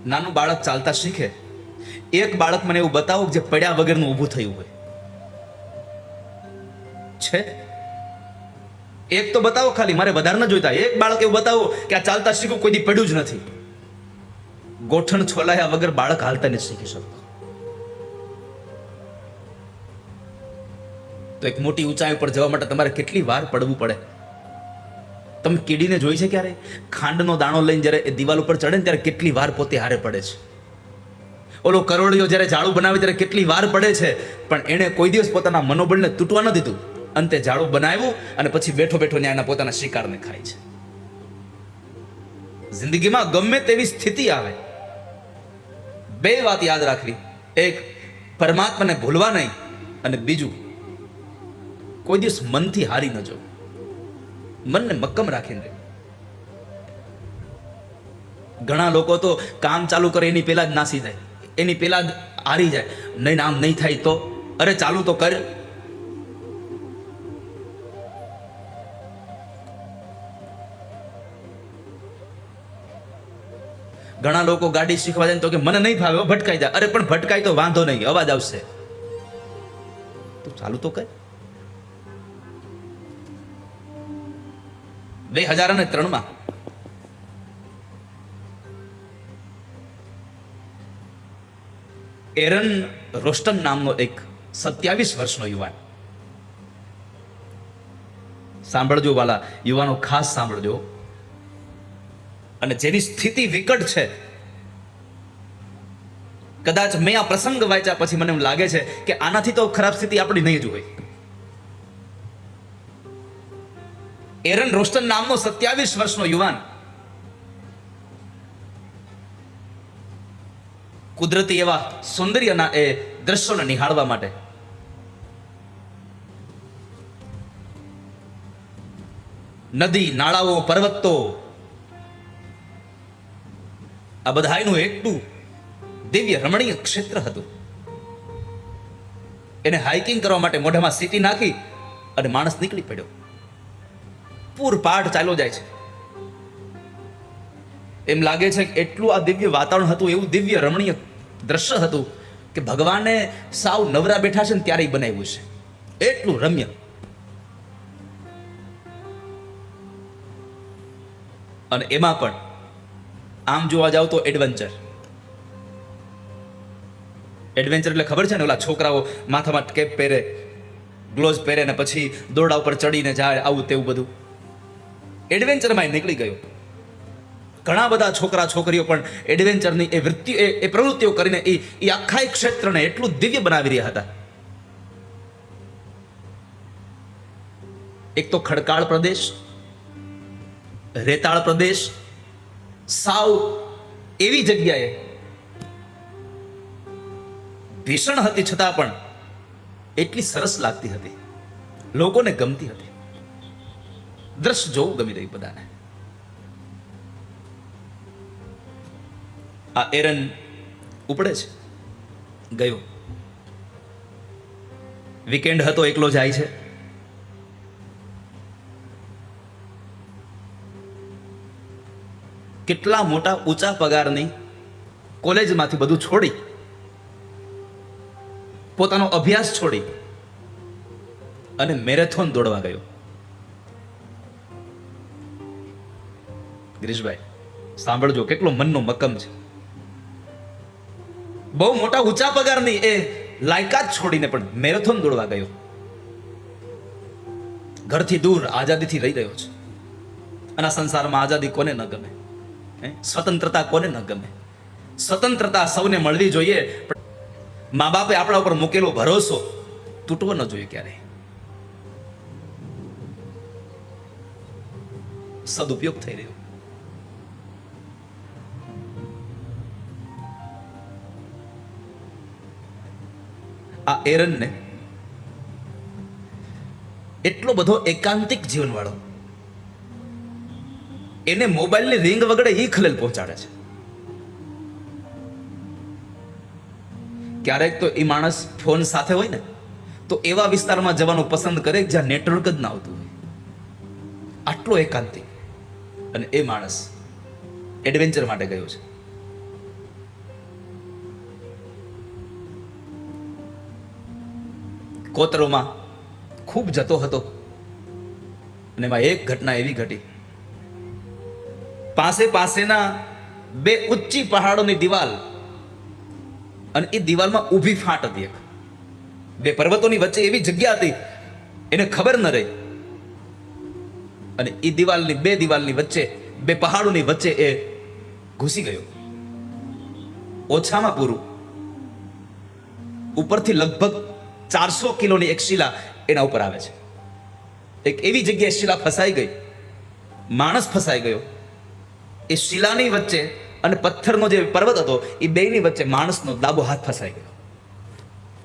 નાનું બાળક ચાલતા શીખે, એક બાળક મને એવું બતાવો જે પડ્યા વગરનું ઊભું થયું હોય છે? એક તો બતાવો ખાલી, મારે વધારે ન જોઈતા. એક બાળક એવું બતાવો કે આ ચાલતા શીખું કોઈ દી પડ્યું જ નથી. ગોઠણ છોલાયા વગર બાળક હાલતા નથી શીખી શકતો. તો એક મોટી ઊંચાઈ ઉપર જવા માટે તમારે કેટલી વાર પડવું પડે. તમે કીડીને જોઈ છે ક્યારે? ખાંડનો દાણો લઈને જ્યારે એ દિવાલ ઉપર ચડે ને ત્યારે કેટલી વાર પોતે હારે પડે છે. ઓલો કરોડિયો જ્યારે ઝાડુ બનાવે ત્યારે કેટલી વાર પડે છે, પણ એણે કોઈ દિવસ પોતાના મનોબળને તૂટવા ન દીધું. અંતે ઝાડુ બનાવ્યું અને પછી બેઠો બેઠો ન્યાયના પોતાના શિકારને ખાય છે. જિંદગીમાં ગમે તેવી સ્થિતિ આવે, બે વાત યાદ રાખવી. એક, પરમાત્માને ભૂલવા નહીં, અને બીજું, કોઈ દિવસ મનથી હારી ન જવું. મનને મક્કમ રાખીને રહે. ઘણા લોકો તો કામ ચાલુ કરે એની પહેલા જ નાસી જાય, એની પહેલા જ હારી જાય. નહીં, આમ નહીં થાય તો, અરે ચાલુ તો કર. ઘણા લોકો ગાડી શીખવા જાય તો કે મને નહીં ફાવે, ભટકાઈ જાય. અરે પણ ભટકાય તો વાંધો નહીં, અવાજ આવશે તો ચાલુ તો કર. 2003 એરન રોસ્ટન નામનો એક 27 વર્ષનો યુવાન, સાંભળજો વાલા યુવાનો, ખાસ સાંભળજો, અને જેની સ્થિતિ વિકટ છે. કદાચ મેં આ પ્રસંગ વાંચ્યા પછી મને એમ લાગે છે કે આનાથી તો ખરાબ સ્થિતિ આપણી નહીં જ હોય. એરન રોસ્ટન નામનો 27 વર્ષનો યુવાન કુદરતી એવા સૌંદર્યના એ દ્રશ્યોને નિહાળવા માટે નદી, નાળાઓ, પર્વતો, આ બધાનું એટલું દિવ્ય રમણીય ક્ષેત્ર હતું. એને હાઇકિંગ કરવા માટે મોઢામાં સીટી નાખી અને માણસ નીકળી પડ્યો. પૂરપાટ ચાલ્યો જાય છે. એમ લાગે છે કે એટલું આ દિવ્ય વાતાવરણ હતું, એવું દિવ્ય રમણીય દ્રશ્ય હતું કે ભગવાને સાવ નવરા બેઠા છે ને ત્યારે બનાવ્યું છે. એટલું રમ્ય. અને એમાં પણ આમ જોવા જાવ તો એડવેન્ચર એટલે ખબર છે ને, ઓલા છોકરાઓ માથામાં કેપ પહેરે, ગ્લોવ્સ પહેરે ને પછી દોરડા ઉપર ચડીને જાય, આવું તેવું બધું એડવેન્ચરમાં નીકળી ગયો. ઘણા બધા છોકરા છોકરીઓ પણ એડવેન્ચરની એ વૃત્તિ એ પ્રવૃત્તિઓ કરીને એ આખા ક્ષેત્રને એટલું દિવ્ય બનાવી રહ્યા હતા. એક તો ખડકાળ પ્રદેશ, રેતાળ પ્રદેશ, સાવ એવી જગ્યાએ ભીષણ હતી છતાં પણ એટલી સરસ લાગતી હતી, લોકોને ગમતી હતી. દ્રશ્ય જોવું ગમી રહ્યું બધાને. આ એરન ઉપડે છે, ગયો. વીકેન્ડ હતો, એકલો જાય છે. કેટલા મોટા ઊંચા પગારની કોલેજમાંથી બધું છોડી, પોતાનો અભ્યાસ છોડી અને મેરેથોન દોડવા ગયો. ગિરીશભાઈ સાંભળજો, કેટલો મનનો મક્કમ છે. બહુ મોટા ઊંચા પગારની એ લાયકાત છોડીને પણ મેરેથોન દોડવા ગયો. ઘરથી દૂર આઝાદીથી રહી રહ્યો છે. અને આ સંસારમાં આઝાદી કોને ન ગમે? સ્વતંત્રતા કોને ન ગમે? સ્વતંત્રતા સૌને મળવી જોઈએ, પણ મા બાપે આપણા ઉપર મૂકેલો ભરોસો તૂટવો ન જોઈએ ક્યારેય. સદુપયોગ થઈ રહ્યો. આ એરનને એટલો બધો એકાંતિક જીવન વાળો, એને મોબાઈલની રિંગ વગડે એ ખલેલ પહોંચાડે છે. ક્યારેક તો એ માણસ ફોન સાથે હોય ને તો એવા વિસ્તારમાં જવાનું પસંદ કરે જ્યાં નેટવર્ક જ ના આવતું હોય. આટલો એકાંતિક. અને એ માણસ એડવેન્ચર માટે ગયો છે. કોતરોમાં ખૂબ જતો હતો અને એમાં એક ઘટના એવી ઘટી, પાસેના બે ઊંચી પહાડોની દિવાલ અને એ દિવાલમાં ઊભી ફાટ હતી. એક બે પર્વતોની વચ્ચે એવી જગ્યા હતી એને ખબર ન રહી, અને એ બે દિવાલની વચ્ચે, બે પહાડોની વચ્ચે એ ઘૂસી ગયો. ઓછામાં પૂરું ઉપરથી લગભગ 400 કિલોની એક શિલા એના ઉપર આવે છે. એક એવી જગ્યાએ શિલા ફસાઈ ગઈ, માણસ ફસાઈ ગયો. એ શિલાની વચ્ચે અને પથ્થરનો જે પર્વત હતો એ બેની વચ્ચે માણસનો ડાબો હાથ ફસાઈ ગયો.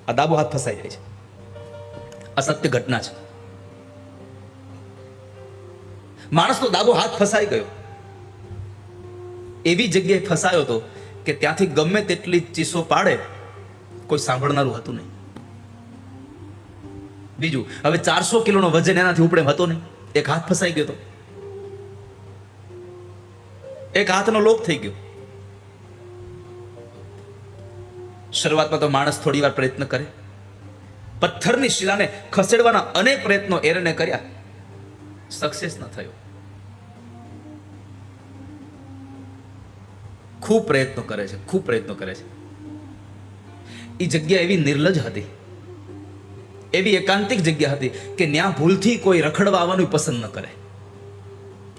આ ડાબો હાથ ફસાઈ જાય છે. આ સત્ય ઘટના છે. માણસનો ડાબો હાથ ફસાઈ ગયો. એવી જગ્યાએ ફસાયો હતો કે ત્યાંથી ગમે તેટલી ચીસો પાડે કોઈ સાંભળનારું હતું નહીં. બીજું, હવે 400 કિલોનો વજન એનાથી ઉપડે હતો નહીં. એક હાથ ફસાઈ ગયો હતો, એક હાથનો લોપ થઈ ગયો. શરૂઆતમાં તો માણસ થોડી વાર પ્રયત્ન કરે, પથ્થરની શિલાને ખસેડવાના અનેક પ્રયત્નો એરને કર્યા, સક્સેસ ન થયો. ખૂબ પ્રયત્નો કરે છે. એ જગ્યા એવી નિર્લજ હતી, એવી એકાંતિક જગ્યા હતી કે ત્યાં ભૂલથી કોઈ રખડવા આવવાનું પસંદ ન કરે.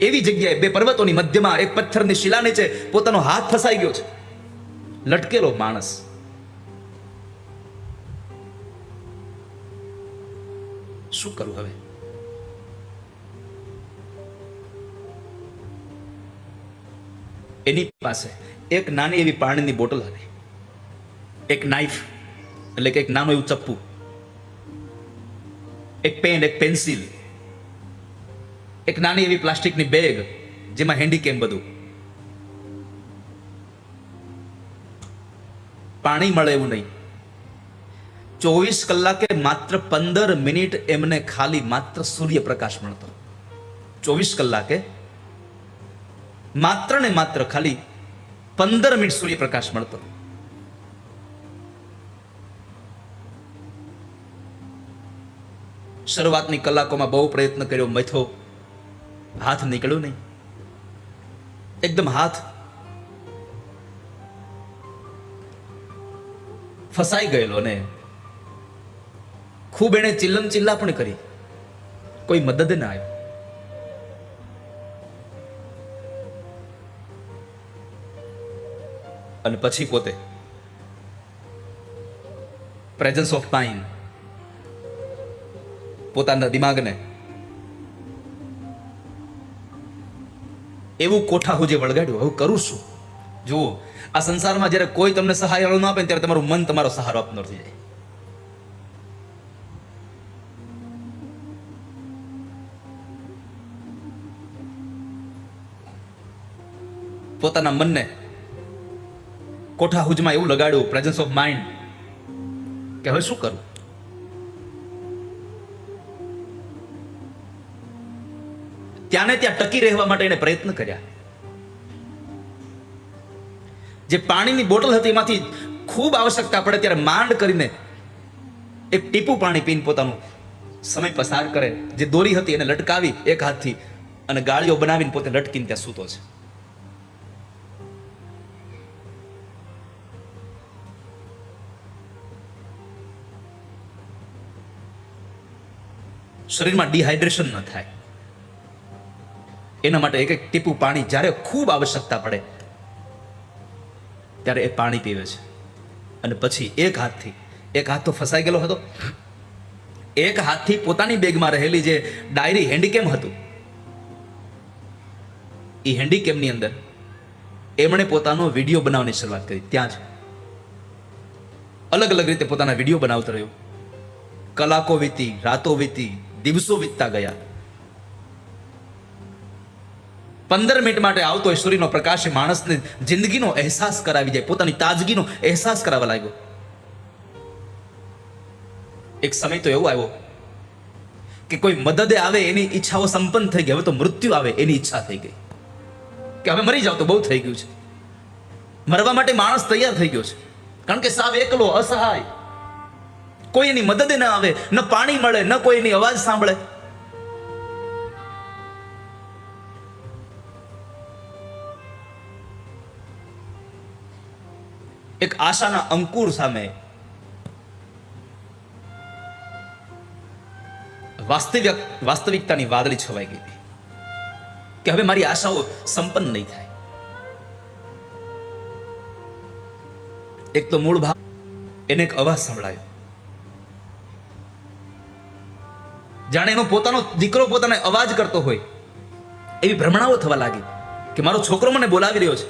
એવી જગ્યાએ બે પર્વતોની મધ્યમાં એક પથ્થરની શિલા નીચે પોતાનો હાથ ફસાઈ ગયો છે. લટકેલો માણસ. શું કરું હવે? એની પાસે એક નાની એવી પાણીની બોટલ હતી, એક નાઈફ એટલે કે એક નાનું એવું ચપ્પુ, એક પેન, એક પેન્સિલ, એક નાની એવી પ્લાસ્ટિકની બેગ જેમાં હેન્ડીકેમ બધું. પાણી મળે એવું નહીં. 24 કલાકે માત્ર 15 મિનિટ એમને ખાલી માત્ર સૂર્યપ્રકાશ મળતો. 24 કલાકે માત્ર ને માત્ર ખાલી 15 મિનિટ સૂર્યપ્રકાશ મળતો. શરૂઆતની કલાકોમાં બહુ પ્રયત્ન કર્યો, મથ્યો, હાથ નીકળ્યો નહીં. એકદમ હાથ ફસાઈ ગયેલો ને ખૂબ એણે ચિલ્લા પણ કરી, કોઈ મદદ ના આવ્યો. અને પછી પોતે પ્રેઝન્સ ઓફ માઇન્ડ, પોતાના દિમાગને એવું કોઠા હુજે વળગાડ્યું. હવે કરું શું? જુઓ, આ સંસારમાં જ્યારે કોઈ તમને સહાય ન આપે ત્યારે તમારું મન તમારો સહારો આપનાર થઈ જાય. પોતાના મનને કોઠા હુજમાં એવું લગાડ્યું, પ્રેઝન્સ ઓફ માઇન્ડ, કે હવે શું કરું? ત્યાં ને ત્યાં ટકી રહેવા માટે એને પ્રયત્ન કર્યા. જે પાણીની બોટલ હતી એમાંથી ખૂબ આવશ્યકતા પડે ત્યારે માંડ કરીને એક ટીપું પાણી પીને પોતાનો સમય પસાર કરે. જે દોરી હતી એને લટકાવી એક હાથથી અને ગાળીઓ બનાવીને પોતે લટકીને ત્યાં સૂતો છે. શરીરમાં ડિહાઇડ્રેશન ન થાય એના માટે એક એક ટીપું પાણી જ્યારે ખૂબ આવશ્યકતા પડે ત્યારે એ પાણી પીવે છે. અને પછી એક હાથ તો ફસાઈ ગયેલો હતો, એક હાથથી પોતાની બેગમાં રહેલી જે ડાયરી હેન્ડીકેમ હતું, એ હેન્ડીકેમની અંદર એમણે પોતાનો વિડીયો બનાવવાની શરૂઆત કરી. ત્યાં જ અલગ અલગ રીતે પોતાના વિડીયો બનાવતો રહ્યો. કલાકો વીતી, રાતો વીતી, દિવસો વીતતા ગયા. 15 મિનિટ માટે આવતો એ સૂર્યનો પ્રકાશ માણસને જિંદગીનો અહેસાસ કરાવી જાય, પોતાની તાજગીનો અહેસાસ કરાવવા લાગ્યો. એક સમય તો એવો આવ્યો કે કોઈ મદદે આવે એની ઈચ્છાઓ સંપન્ન થઈ ગઈ. હવે તો મૃત્યુ આવે એની ઈચ્છા થઈ ગઈ કે હવે મરી જાવ તો બહુ થઈ ગયું છે. મરવા માટે માણસ તૈયાર થઈ ગયો છે, કારણ કે સાવ એકલો, અસહાય, કોઈ એની મદદે ન આવે, ન પાણી મળે, ન કોઈ એની અવાજ સાંભળે. એક આશાના અંકુર સામે વાસ્તવિકતાની વાદળી છવાઈ ગઈ હતી કે હવે મારી આશાઓ સંપન્ન નહીં થાય. એક તો મૂળ ભાવ, એને એક અવાજ સંભળાયો, જાણે એનો પોતાનો દીકરો પોતાને અવાજ કરતો હોય એવી ભ્રમણાઓ થવા લાગી કે મારો છોકરો મને બોલાવી રહ્યો છે.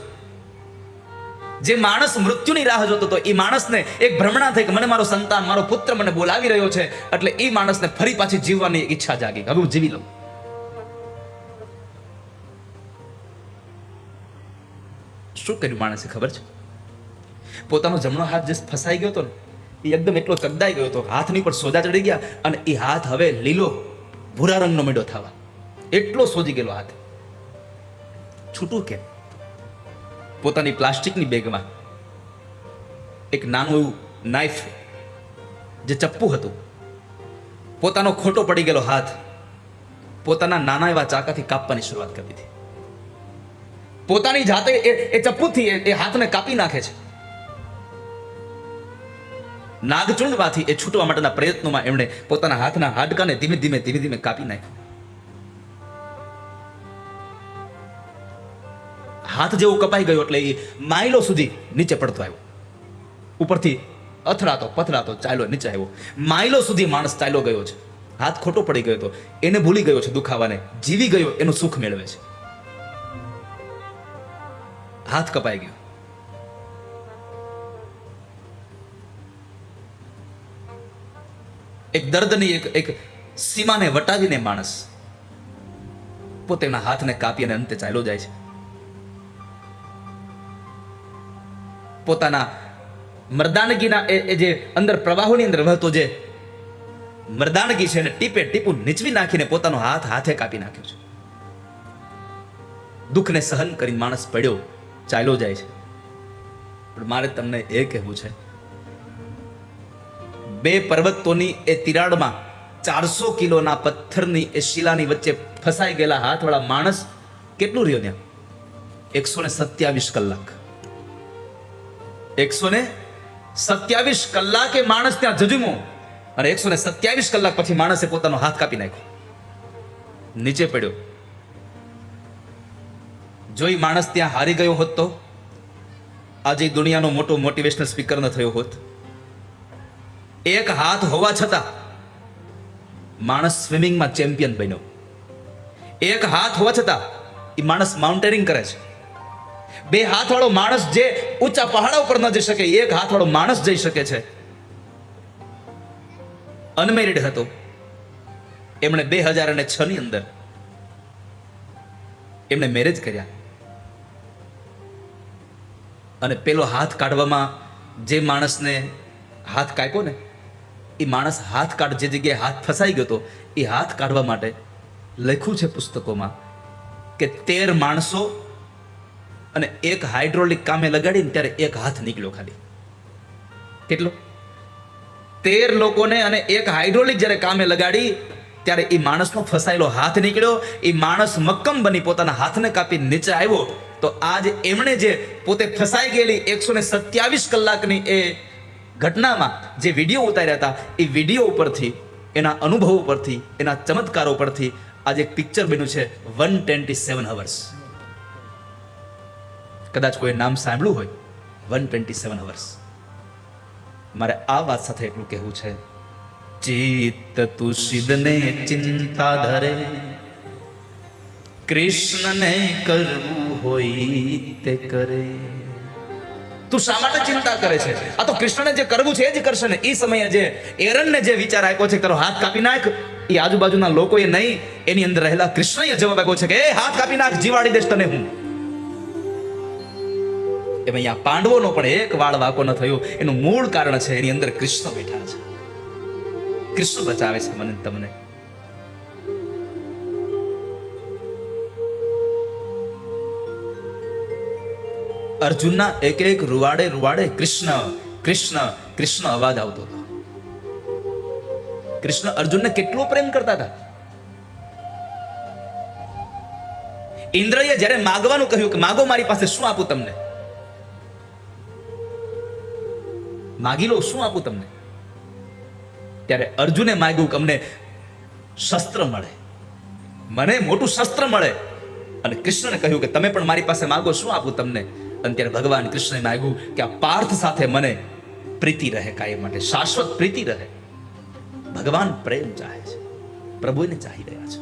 જે માણસ મૃત્યુની રાહ જોતો હતો એ માણસને એક ભ્રમણા થઈ કે મને મારો સંતાન, મારો પુત્ર મને બોલાવી રહ્યો છે, એટલે એ માણસને ફરી પાછી જીવવાની ઈચ્છા જાગી. હવે હું જીવી લઉં. શું કર્યું માણસે ખબર છે? પોતાનો જમણો હાથ જે ફસાઈ ગયો હતો ને એ એકદમ એટલો ચગદાઈ ગયો હતો, હાથની પર સોજા ચડી ગયા અને એ હાથ હવે લીલો ભૂરા રંગનો મેળો થવા, એટલો સોજી ગયેલો હાથ. છૂટું કેમ? પોતાની પ્લાસ્ટિકની બેગમાં એક નાનું એવું નાઇફ, જે ચપ્પુ હતું, પોતાનો ખોટો પડી ગયેલો હાથ પોતાના નાના એવા ચાકાથી કાપવાની શરૂઆત કરી દીધી. પોતાની જાતે એ ચપ્પુથી એ હાથને કાપી નાખે છે. નાગચુંડમાંથી એ છૂટવા માટેના પ્રયત્નોમાં એમણે પોતાના હાથના હાડકાને ધીમે ધીમે કાપી નાખ્યા. હાથ જેવો કપાઈ ગયો એટલે એ માઇલો સુધી નીચે પડતો આવ્યો. ઉપરથી અથડાતો પથડાતો ચાલ્યો નીચે આવ્યો. માઇલો સુધી માણસ ચાલ્યો ગયો છે. હાથ ખોટો પડી ગયો હતો, એને ભૂલી ગયો છે દુખાવાને, જીવી ગયો એનું સુખ મેળવે છે. હાથ કપાઈ ગયો. એક દર્દની એક સીમાને વટાવીને માણસ પોતાના હાથને કાપી અને અંતે ચાલ્યો જાય છે. પોતાના મર્દાનગીના એ જે અંદર પ્રવાહોની અંદર વહેતો જે મર્દાનગી છે એને ટીપે ટીપું નીચવી નાખીને પોતાનો હાથે કાપી નાખ્યો છે. દુઃખને સહન કરી માણસ પડ્યો, ચાલ્યો જાય છે. પણ મારે તમને એ કહેવું છે, બે પર્વતોની એ તિરાડમાં 400 કિલોના પથ્થરની એ શિલાની વચ્ચે ફસાઈ ગયેલા હાથવાળા માણસ કેટલું રહ્યો ત્યાં? 127 કલાક. 127 કલાકે માણસ ત્યાં જજુમો અને 127 કલાક પછી માણસે પોતાનો હાથ કાપી નાખ્યો, નીચે પડ્યો. જો એ માણસ ત્યાં હારી ગયો હોત તો આજે દુનિયાનો મોટો મોટિવેશનલ સ્પીકર ન થયો હોત. એક હાથ હોવા છતાં માણસ સ્વિમિંગમાં ચેમ્પિયન બન્યો. એક હાથ હોવા છતાં એ માણસ માઉન્ટેનિંગ કરે છે. બે હાથ વાળો માણસ જે ઊંચા પહાડા ઉપર ન જઈ શકે, એક હાથ વાળો માણસ જઈ શકે છે. અનમેરિડ હતો. એમણે 2006 ની અંદર એમણે મેરેજ કર્યા અને પેલો હાથ કાઢવામાં જે માણસને હાથ કાપ્યો ને એ માણસ હાથ કાઢ જે જગ્યાએ હાથ ફસાઈ ગયો હતો એ હાથ કાઢવા માટે લખ્યું છે પુસ્તકોમાં કે 13 માણસો અને એક હાઇડ્રોલિક કામે લગાડીને ત્યારે એક હાથ નીકળ્યો ખાલી. કેટલો? 13 લોકોને અને એક હાઇડ્રોલિક જ્યારે કામે લગાડી ત્યારે એ માણસનો ફસાયેલો હાથ નીકળ્યો. એ માણસ મક્કમ બની પોતાના હાથને કાપી નીચે આવ્યો. તો આજ એમણે જે પોતે ફસાઈ ગયેલી 127 કલાકની એ ઘટનામાં જે વિડીયો ઉતાર્યા હતા એ વિડીયો ઉપરથી, એના અનુભવો પરથી, એના ચમત્કારો પરથી આજે એક પિક્ચર બન્યું છે 127 અવર્સ. કદાચ કોઈ નામ સાંભળ્યું હોય, 127 અવર્સ. મારે આ વાત સાથે એટલું કહેવું છે, ચિત્ત તુષિદને ચિંતા ધરે, કૃષ્ણને કરવું હોય તે કરે. તું શા માટે ચિંતા કરે છે? આ તો કૃષ્ણને જે કરવું છે એ જ કરશે ને. એ સમયે જે એરનને જે વિચાર આપ્યો છે તારો હાથ કાપી નાખ, એ આજુબાજુના લોકોએ નહીં, એની અંદર રહેલા કૃષ્ણએ જવાબ આપ્યો છે કે એ હાથ કાપી નાખ, જીવાડી દેશ તને હું. એમાં અહીંયા પાંડવોનો પણ એક વાળ વાકો ન થયો. એનું મૂળ કારણ છે એની અંદર કૃષ્ણ બેઠા છે. કૃષ્ણ બચાવે છે મને તમને. અર્જુનના એક રૂવાડે કૃષ્ણ કૃષ્ણ કૃષ્ણ અવાજ આવતો હતો. કૃષ્ણ અર્જુનને કેટલો પ્રેમ કરતા હતા. ઇન્દ્રએ જ્યારે માગવાનું કહ્યું કે માગો મારી પાસે, શું આપું તમને, માગી લો, શું આપું તમને, ત્યારે અર્જુને માગ્યું કે અમને શસ્ત્ર મળે, મને મોટું શસ્ત્ર મળે. અને કૃષ્ણને કહ્યું કે તમે પણ મારી પાસે માગો, શું આપું તમને. અને ત્યારે ભગવાન કૃષ્ણએ માગ્યું કે આ પાર્થ સાથે મને પ્રીતિ રહે, કાયમ માટે શાશ્વત પ્રીતિ રહે. ભગવાન પ્રેમ ચાહે છે, પ્રભુ એને ચાહી રહ્યા છે.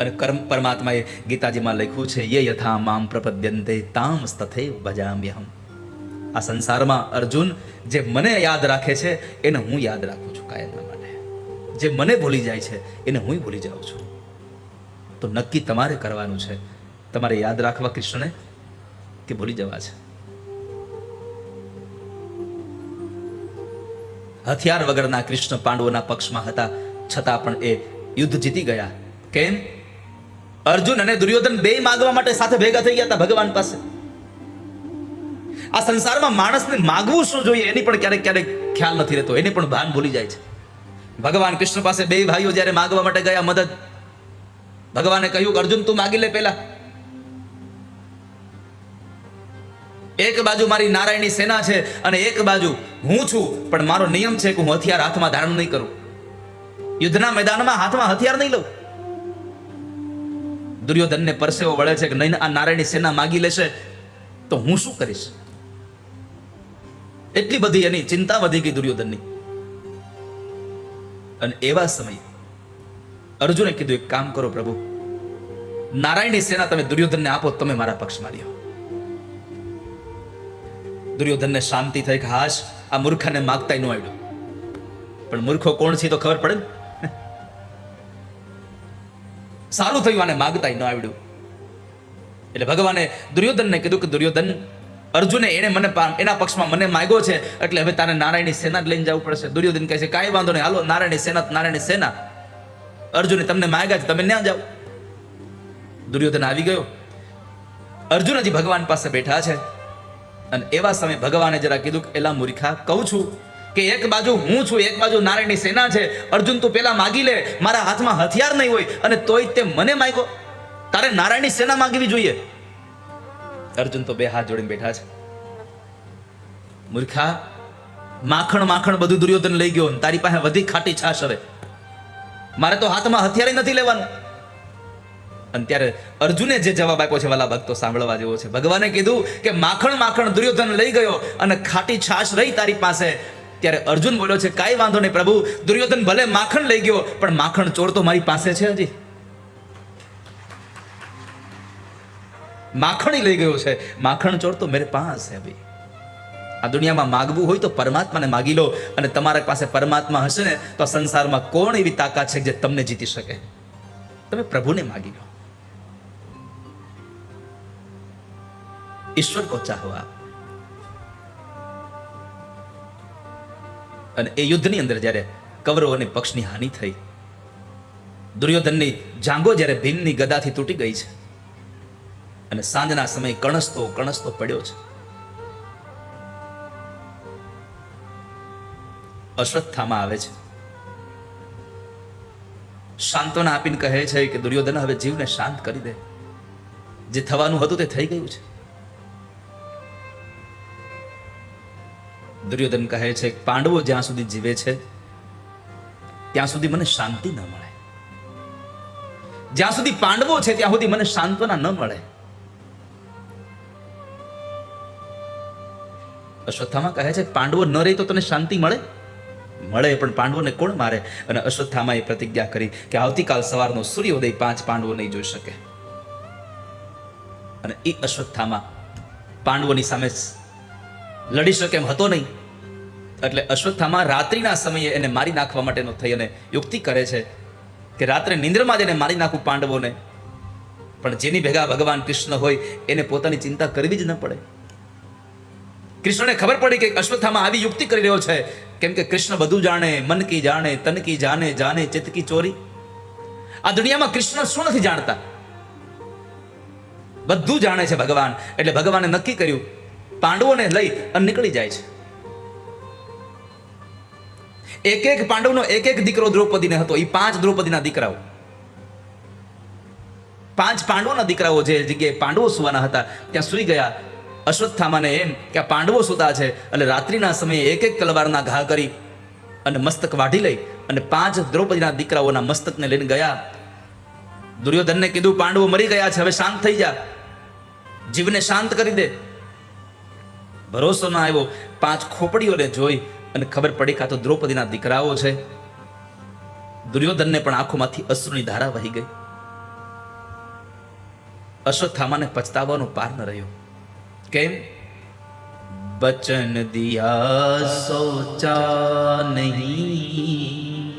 અને પરમાત્માએ ગીતાજીમાં લખ્યું છે, યે યથા મામ પ્રપદ્યન્તે તામ તથૈવ ભજામ્યહમ. આ સંસારમાં અર્જુન જે મને યાદ રાખે છે એને હું યાદ રાખું છું કાયમના માટે. જે મને ભૂલી જાય છે એને હું ભૂલી જાઉં છું. તો નક્કી તમારે કરવાનું છે, તમારે યાદ રાખવા કૃષ્ણને કે ભૂલી જવા છે. હથિયાર વગરના કૃષ્ણ પાંડવોના પક્ષમાં હતા, છતાં પણ એ યુદ્ધ જીતી ગયા. કેમ? અર્જુન અને દુર્યોધન બે માગવા માટે સાથે ભેગા થઈ ગયા હતા ભગવાન પાસે. આ સંસારમાં માણસને માગવું શું જોઈએ એની પણ ક્યારેક ક્યારેક ખ્યાલ નથી રહેતો, એને પણ ભાન ભૂલી જાય છે. ભગવાન કૃષ્ણ પાસે બે ભાઈઓ જ્યારે માગવા માટે ગયા મદદ, ભગવાને કહ્યું કે અર્જુન તું માગી લે પહેલા. એક બાજુ મારી નારાયણની સેના છે અને એક બાજુ હું છું, પણ મારો નિયમ છે કે હું હથિયાર હાથમાં ધારણ નહીં કરું. યુદ્ધના મેદાનમાં હાથમાં હથિયાર નહીં લઉં. દુર્યોધનને પરસેવો વળે છે કે નહીં, આ નારાયણની સેના માગી લેશે તો હું શું કરીશ. એટલી બધી એની ચિંતા વધી ગઈ દુર્યોધનની. અને એવા સમયે અર્જુને કીધું, એક કામ કરો પ્રભુ, નારાયણની સેના તમે દુર્યોધનને આપો, તમે મારા પક્ષમાં રહ્યો. દુર્યોધનને શાંતિ થઈ કે હાશ, આ મૂર્ખાને માગતાય ન આવડ્યું. પણ મૂર્ખો કોણ છે તો ખબર પડે ને. સારું થયું આને માગતાય ન આવડ્યું. એટલે ભગવાને દુર્યોધનને કીધું કે દુર્યોધન, અર્જુને એને મને એના પક્ષમાં મને માગ્યો છે, એટલે હવે તારે નારાયણની સેના લઈને જવું પડશે. દુર્યોધન કહે છે કાંઈ વાંધો નહીં, હાલો નારાયણની સેના, નારાયણની સેના. અર્જુને તમને માગ્યા છે, તમે ના જાઓ. દુર્યોધન આવી ગયો. અર્જુન હજી ભગવાન પાસે બેઠા છે. અને એવા સમયે ભગવાને જરા કીધું કે એલા મૂર્ખા, કહું છું કે એક બાજુ હું છું, એક બાજુ નારાયણની સેના છે. અર્જુન તું પેલા માગી લે, મારા હાથમાં હથિયાર નહીં હોય અને તોય તે મને માગ્યો. તારે નારાયણની સેના માગવી જોઈએ. અર્જુન તો બે હાથ જોડીને બેઠા છે. મૂર્ખા, માખણ માખણ બધું દુર્યોધન લઈ ગયો, તારી પાસે વધી ખાટી છાશ. હવે મારે તો હાથમાં હથિયાર નથી લેવાનું. અને ત્યારે અર્જુને જે જવાબ આપ્યો છે વાલા ભક્તો, સાંભળવા જેવો છે. ભગવાને કીધું કે માખણ માખણ દુર્યોધન લઈ ગયો અને ખાટી છાશ રહી તારી પાસે. ત્યારે અર્જુન બોલ્યો છે કાંઈ વાંધો નહીં પ્રભુ, દુર્યોધન ભલે માખણ લઈ ગયો પણ માખણ ચોર તો મારી પાસે છે. હજી માખણ લઈ ગયો છે, માખણ ચોર તો મેરે પાસ છે. ભાઈ, આ દુનિયામાં માગવું હોય તો પરમાત્માને માગી લો. અને તમારા પાસે પરમાત્મા હશે ને તો સંસારમાં કોણ એવી તાકાત છે જે તમને જીતી શકે? તમે પ્રભુને માગી લો. ઈશ્વર કો ચાહો આપ. અને એ યુદ્ધની અંદર જ્યારે કૌરવ અને પક્ષની હાનિ થઈ, દુર્યોધનની જાંગો જ્યારે ભીમની ગદાથી તૂટી ગઈ છે અને સાંજના સમયે કણસતો કણસતો પડ્યો છે. અશ્વત્થામા આવે છે, સાંત્વના આપીને કહે છે કે દુર્યોધન હવે જીવને શાંત કરી દે, જે થવાનું હતું તે થઈ ગયું છે. દુર્યોધન કહે છે પાંડવો જ્યાં સુધી જીવે છે ત્યાં સુધી મને શાંતિ ન મળે, જ્યાં સુધી પાંડવો છે ત્યાં સુધી મને સાંત્વના ન મળે. અશ્વત્થામા કહે છે પાંડવો ન રહે તો તને શાંતિ મળે? મળે, પણ પાંડવોને કોણ મારે? અને અશ્વત્થામાએ પ્રતિજ્ઞા કરી કે આવતીકાલ સવારનો સૂર્યોદય 5 પાંડવો નહીં જોઈ શકે. અને એ અશ્વત્થામા પાંડવોની સામે લડી શકે એમ હતો નહીં. એટલે અશ્વત્થામા રાત્રિના સમયે એને મારી નાખવા માટેનો થઈ અને યુક્તિ કરે છે કે રાત્રે નિંદ્રમાં જ એને મારી નાખું પાંડવોને. પણ જેની ભેગા ભગવાન કૃષ્ણ હોય એને પોતાની ચિંતા કરવી જ ન પડે. કૃષ્ણને ખબર પડી કે અશ્વત્થામા આવી યુક્તિ કરી રહ્યો છે, કેમ કે કૃષ્ણ બધું જાણે, મન કી જાણે, તન કી જાને, જાને ચિત્ત કી ચોરી. આ દુનિયામાં કૃષ્ણ શું નથી જાણતા? બધું જાણે છે ભગવાન. એટલે ભગવાને નક્કી કર્યું પાંડવોને લઈ અને નીકળી જાય છે. એક એક પાંડવનો એક એક દીકરો દ્રૌપદીને હતો. એ 5 દ્રૌપદીના દીકરાઓ, 5 પાંડવોના દીકરાઓ જે જગ્યાએ પાંડવો સુવાના હતા ત્યાં સુઈ ગયા. અશ્વત્થામાને એમ કે આ પાંડવો સુતા છે એટલે રાત્રિના સમયે એક એક તલવારના ઘા કરી અને મસ્તક વાઢી લઈ અને 5 દ્રૌપદીના દીકરાઓના મસ્તકને લઈને ગયા. દુર્યોધનને કીધું પાંડવો મરી ગયા છે, હવે શાંત થઈ જા, જીવને શાંત કરી દે. ભરોસો ના આવ્યો. 5 ખોપડીઓને જોઈ અને ખબર પડી કે આ તો દ્રૌપદીના દીકરાઓ છે. દુર્યોધનને પણ આંખોમાંથી અશ્રુની ધારા વહી ગઈ. અશ્વત્થામાને પછતાવાનો પાર ન રહ્યો. કેમ? બચન દિયા સોચા નહીં,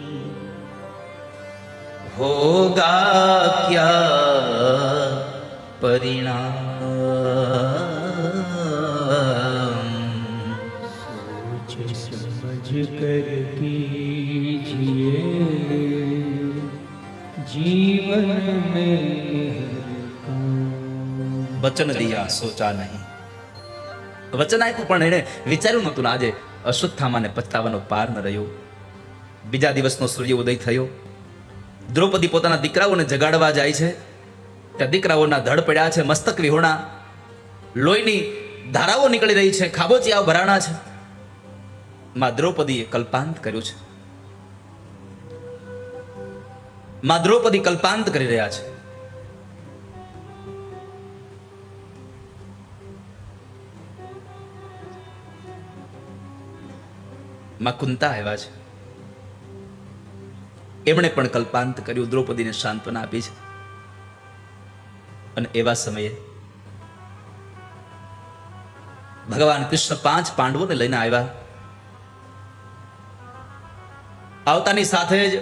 હોગા ક્યા પરિણામ. सोच समझ कर कीजिए जीवन में વચન દિયા સોચા નહીં. વચન આપ્યું પણ એને વિચાર્યું નહોતું ને આજે અશ્વત્થામાને પછતાવાનો પાર ન રહ્યો. બીજા દિવસનો સૂર્ય ઉદય થયો. દ્રૌપદી પોતાના દીકરાઓને જગાડવા જાય છે. ત્યાં દીકરાઓના ધડ પડ્યા છે, મસ્તક વિહોણા, લોહીની ધારાઓ નીકળી રહી છે, ખાબોચિયા ભરાણા છે. માં દ્રૌપદીએ કલ્પાંત કર્યું છે. માં દ્રૌપદી કલ્પાંત કરી રહ્યા છે. માં કુંતા આવ્યા છે. એમણે પણ કલ્પાંત કર્યું, દ્રૌપદીને સાંત્વના આપી છે. અને એવા સમયે ભગવાન કૃષ્ણ 5 પાંડવોને લઈને આવ્યા. આવતાની સાથે જ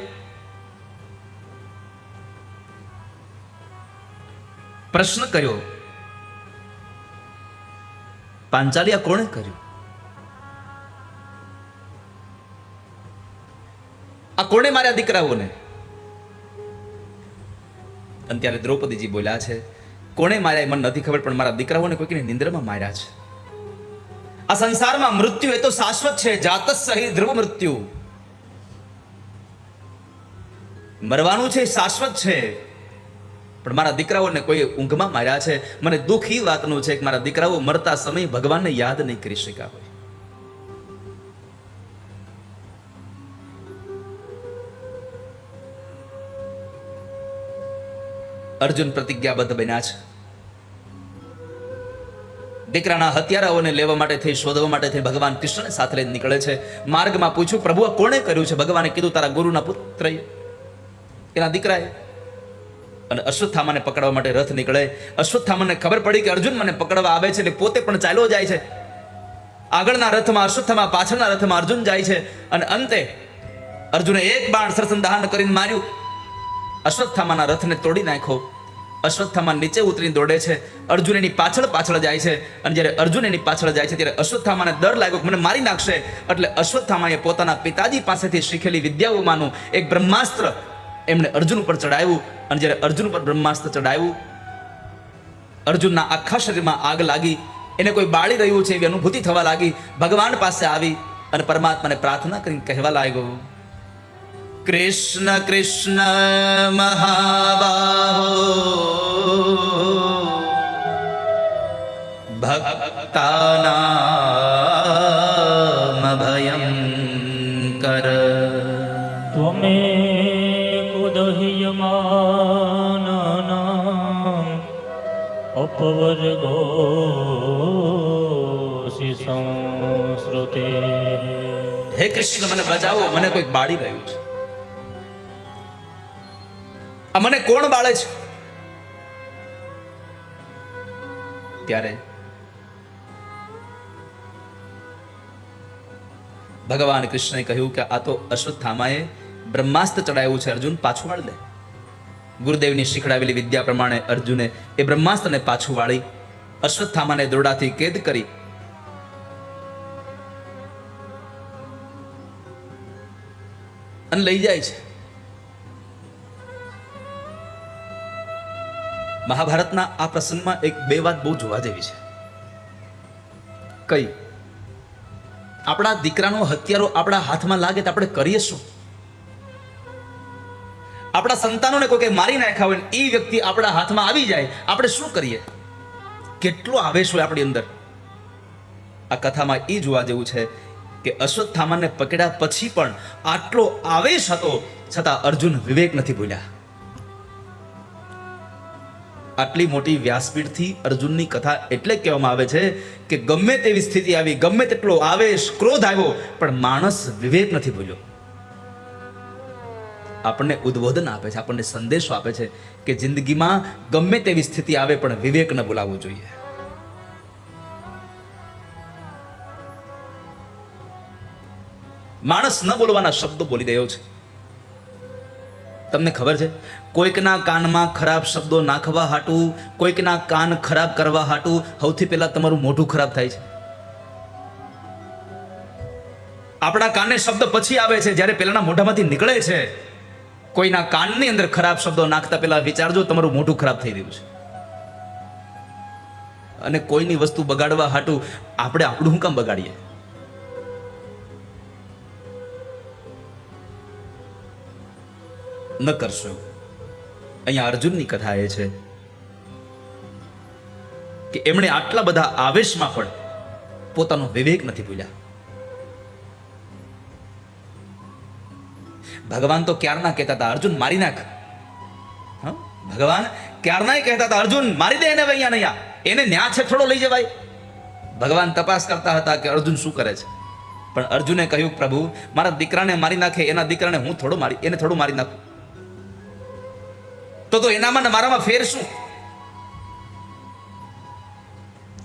પ્રશ્ન કર્યો, પાંચાલિયા કોણે કર્યું? આ કોણે માર્યા દીકરાઓને? અને ત્યારે દ્રૌપદીજી બોલ્યા છે, કોણે માર્યા એ મને નથી ખબર, પણ મારા દીકરાઓને કોઈકની નિંદ્રામાં માર્યા છે. આ સંસારમાં મૃત્યુ એ તો શાશ્વત છે, જાત સહી ધ્રુવ મૃત્યુ. મરવાનું છે, શાશ્વત છે, પણ મારા દીકરાઓને કોઈ ઊંઘમાં માર્યા છે. મને દુઃખ એ વાતનું છે કે મારા દીકરાઓ મરતા સમયે ભગવાનને યાદ નહીં કરી શક્યા હોય. અર્જુન પ્રતિજ્ઞાબદ્ધ બન્યા છે. દીકરાના હત્યારાઓને લેવા માટે થઈ, શોધવા માટે થઈ ભગવાન કૃષ્ણ સાથે લઈને નીકળે છે. માર્ગમાં પૂછ્યું, પ્રભુ આ કોણે કર્યું છે? ભગવાને કીધું, તારા ગુરુના પુત્રએ, એના દીકરાએ. અને અશ્વત્થામાને પકડવા માટે રથ નીકળે. અશ્વત્થામાને ખબર પડી કે અર્જુન મને પકડવા આવે છે, એટલે પોતે પણ ચાલ્યો જાય છે. આગળના રથમાં અશ્વત્થામા, પાછળના રથમાં અર્જુન જાય છે. અને અંતે અર્જુને એક બાણ સરસંધાન કરીને માર્યું. અશ્વત્થામાના રથને તોડી નાખ્યો. અશ્વત્થામા નીચે ઉતરીને દોડે છે. અર્જુન એની પાછળ પાછળ જાય છે. અને જ્યારે અર્જુન એની પાછળ જાય છે ત્યારે અશ્વત્થામાને ડર લાગ્યો કે મને મારી નાખશે. એટલે અશ્વત્થામાએ પોતાના પિતાજી પાસેથી શીખેલી વિદ્યાઓમાંનું એક બ્રહ્માસ્ત્ર એમણે અર્જુન ઉપર ચડાવ્યું. અને જ્યારે અર્જુન ઉપર બ્રહ્માસ્ત્ર ચડાવ્યું, અર્જુનના આખા શરીરમાં આગ લાગી. એને કોઈ બાળી રહ્યું છે એવી અનુભૂતિ થવા લાગી. ભગવાન પાસે આવી અને પરમાત્માને પ્રાર્થના કરીને કહેવા લાગ્યો, કૃષ્ણ કૃષ્ણ મહાબાહો ભક્તાનામ ભયંકર त्वमेको दह्यमानानाम् अपवर्गोऽसि संसृते. હે કૃષ્ણ, મને બચાવો, મને કોઈ બાળી રહ્યું છે. આ મને કોણ બાળે છે? ત્યારે ભગવાન કૃષ્ણએ કહ્યું કે આ તો અશ્વત્થામાએ બ્રહ્માસ્ત્ર ચડાવ્યું છે, અર્જુન પાછું વાળી લે. ગુરુદેવની શીખડાવેલી વિદ્યા પ્રમાણે અર્જુને એ બ્રહ્માસ્ત્રને પાછું વાળી અશ્વત્થામાને દોરડાથી કેદ કરી અને લઈ જાય છે. મહાભારતના આ પ્રસંગમાં એક બે વાત બહુ જોવા જેવી છે. કઈ? આપણા દીકરાનો હથિયારો આપણા હાથમાં લાગે તો આપણે કરીએ શું? આપણા સંતાનોને કોઈ મારી નાખ્યા હોય એ વ્યક્તિ આપણા હાથમાં આવી જાય, આપણે શું કરીએ? કેટલો આવેશ હોય આપણી અંદર. આ કથામાં એ જોવા જેવું છે કે અશ્વત્થામાને પકડ્યા પછી પણ આટલો આવેશ હતો છતાં અર્જુન વિવેક નથી ભૂલ્યા. આટલી મોટી વ્યાસપીઠથી અર્જુનની કથા એટલે કહેવામાં આવે છે કે ગમે તેવી સ્થિતિ આવી, ગમે તેટલો આવેશ, ક્રોધ આવ્યો, પણ માણસ વિવેક નથી ભૂલ્યો. આપણને ઉદ્બોધન આપે છે, આપણને સંદેશો આપે છે કે જિંદગીમાં ગમે તેવી સ્થિતિ આવે પણ વિવેક ન ભૂલાવવું જોઈએ. માણસ ન બોલવાના શબ્દો બોલી રહ્યો છે. તમને ખબર છે, કોઈકના કાનમાં ખરાબ શબ્દો નાખવા હાટું, કોઈકના કાન ખરાબ કરવા હાટું સૌથી પહેલા તમારું મોઢું ખરાબ થાય છે. આપણા કાને શબ્દ પછી આવે છે, જ્યારે પહેલાના મોઢામાંથી નીકળે છે. કોઈના કાનની અંદર ખરાબ શબ્દો નાખતા પહેલા વિચારજો તમારું મોઢું ખરાબ થઈ રહ્યું છે. અને કોઈની વસ્તુ બગાડવા હાટું આપણે આપણું શું કામ બગાડીએ? ન કરશો. અહીંયા અર્જુનની કથા એ છે કે એમણે આટલા બધા આવેશમાં પણ પોતાનો વિવેક નથી ભૂલ્યા. ભગવાન તો ક્યારના કહેતા હતા અર્જુન મારી નાખ. ભગવાન ક્યારના કહેતા હતા અર્જુન મારી દે એને, અહીંયા નહીં, એને ન્યા છે થોડો લઈ જવાય. ભગવાન તપાસ કરતા હતા કે અર્જુન શું કરે છે. પણ અર્જુને કહ્યું પ્રભુ મારા દીકરાને મારી નાખે, એના દીકરાને હું એને થોડું મારી નાખું તો એનામાં ને મારામાં ફેર શું?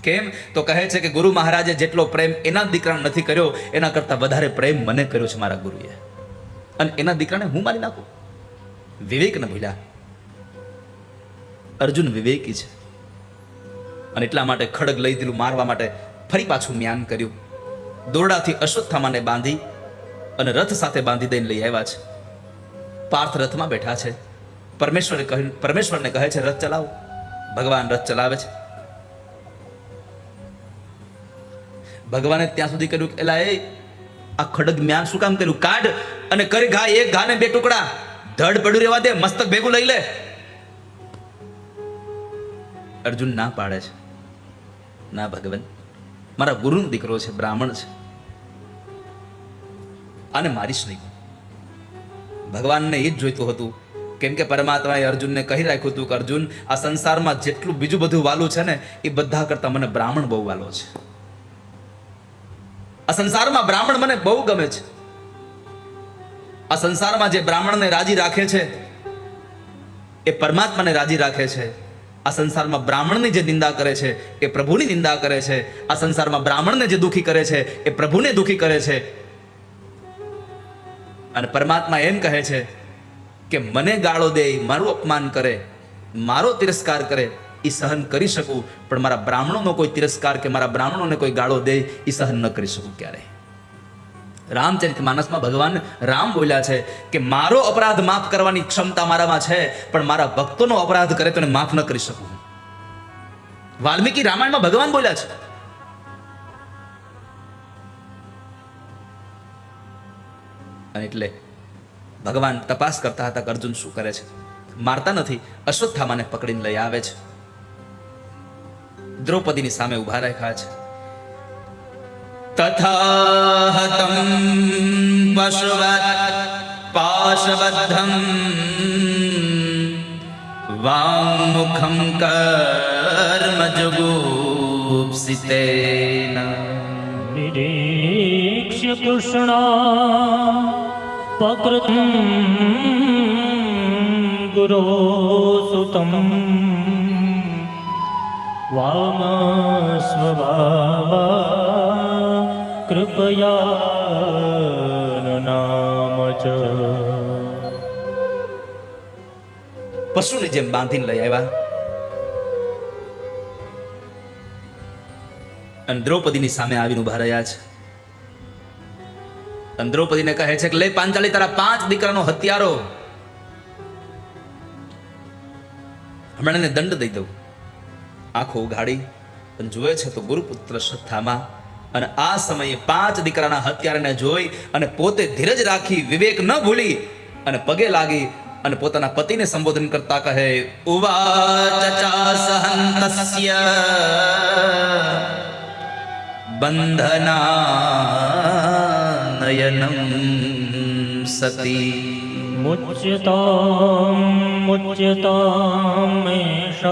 કેમ? તો કહે છે કે ગુરુ મહારાજે જેટલો પ્રેમ એના દીકરાને નથી કર્યો એના કરતા વધારે પ્રેમ મને કર્યો છે મારા ગુરુએ, અને એના દીકરાને હું મારી નાખું. વિવેક ન ભૂલ્યા. અર્જુન વિવેકી છે અને એટલા માટે ખડગ લઈ દીધું મારવા માટે ફરી પાછું મ્યાન કર્યું. દોરડાથી અશ્વત્થામાને બાંધી અને રથ સાથે બાંધી દઈને લઈ આવ્યા છે. પાર્થ રથમાં બેઠા છે. પરમેશ્વરને કહે છે રથ ચલાવો. ભગવાન રથ ચલાવે છે. ભગવાને ત્યાં સુધી કર્યું કે એલા એ આ ખડગ મ્યાન શું કામ કર્યું? કાઢ અને કરી ઘા, એક ઘા ને બે ટુકડા, ધડ પડ્યું રહેવા દે, મસ્તક ભેગું લઈ લે. અર્જુન ના પાડે છે, ના ભગવાન, મારા ગુરુનો દીકરો છે, બ્રાહ્મણ છે, આને મારીશ નહીં. ભગવાનને એ જ જોઈતું હતું, કેમ કે પરમાત્માએ અર્જુનને કહી રાખ્યું હતું કે અર્જુન આ સંસારમાં જેટલું બીજું બધું વાલું છે ને એ બધા કરતા મને બ્રાહ્મણ બહુ વાલો છે. આ સંસારમાં બ્રાહ્મણ મને બહુ ગમે છે. આ સંસારમાં જે બ્રાહ્મણને રાજી રાખે છે એ પરમાત્માને રાજી રાખે છે. આ સંસારમાં બ્રાહ્મણની જે નિંદા કરે છે એ પ્રભુની નિંદા કરે છે. આ સંસારમાં બ્રાહ્મણને જે દુખી કરે છે એ પ્રભુને દુખી કરે છે. અને પરમાત્મા એમ કહે છે કે મને ગાળો દે, મારું અપમાન કરે, મારો તિરસ્કાર કરે એ સહન કરી શકું, પણ મારા બ્રાહ્મણોનો કોઈ તિરસ્કાર કે મારા બ્રાહ્મણોને કોઈ ગાળો દે એ સહન ન કરી શકું ક્યારેય. રામચરિતમાનસમાં ભગવાન રામ બોલ્યા છે કે મારો અપરાધ માફ કરવાની ક્ષમતા મારામાં છે, પણ મારા ભક્તોનો અપરાધ કરે તો એને માફ ન કરી શકું. વાલ્મીકી રામાયણમાં ભગવાન બોલ્યા છે. અને એટલે ભગવાન તપાસ કરતા હતા કે અર્જુન શું કરે છે. મારતા નથી, અશ્વત્થામાને પકડીને લઈ આવે છે. દ્રૌપદીની સામે ઉભા રાખ્યા છે. તથા હતં પશુવત પાશબદ્ધં વામુખં કર્મજગુપ્સિતેન નિરીક્ષ્ય કૃષ્ણા પકૃતં ગુરોસુતં વામસ્વભાવા કૃપયા નામ ચ. પશુની જેમ બાંધીને લઈ આવ્યા અને દ્રૌપદીની સામે આવીને ઉભા રહ્યા છે. અને દ્રૌપદીને કહે છે કે લે પાંચાલી, તારા 5 દીકરાનો હત્યારો, હમણાં એને દંડ દઈ દઉં. આંખો ઉઘાડી અને જુએ છે તો ગુરુપુત્ર અશ્વત્થામા અને આ સમયે 5 દીકરાના હત્યારાને જોઈ અને પોતે ધીરજ રાખી, વિવેક ન ભૂલી અને પગે લાગી અને પોતાના પતિને સંબોધન કરતા કહે, ઉવાચચા સહંતસ્ય બંધનાનયનમ સતી મુચ્યતામ એષ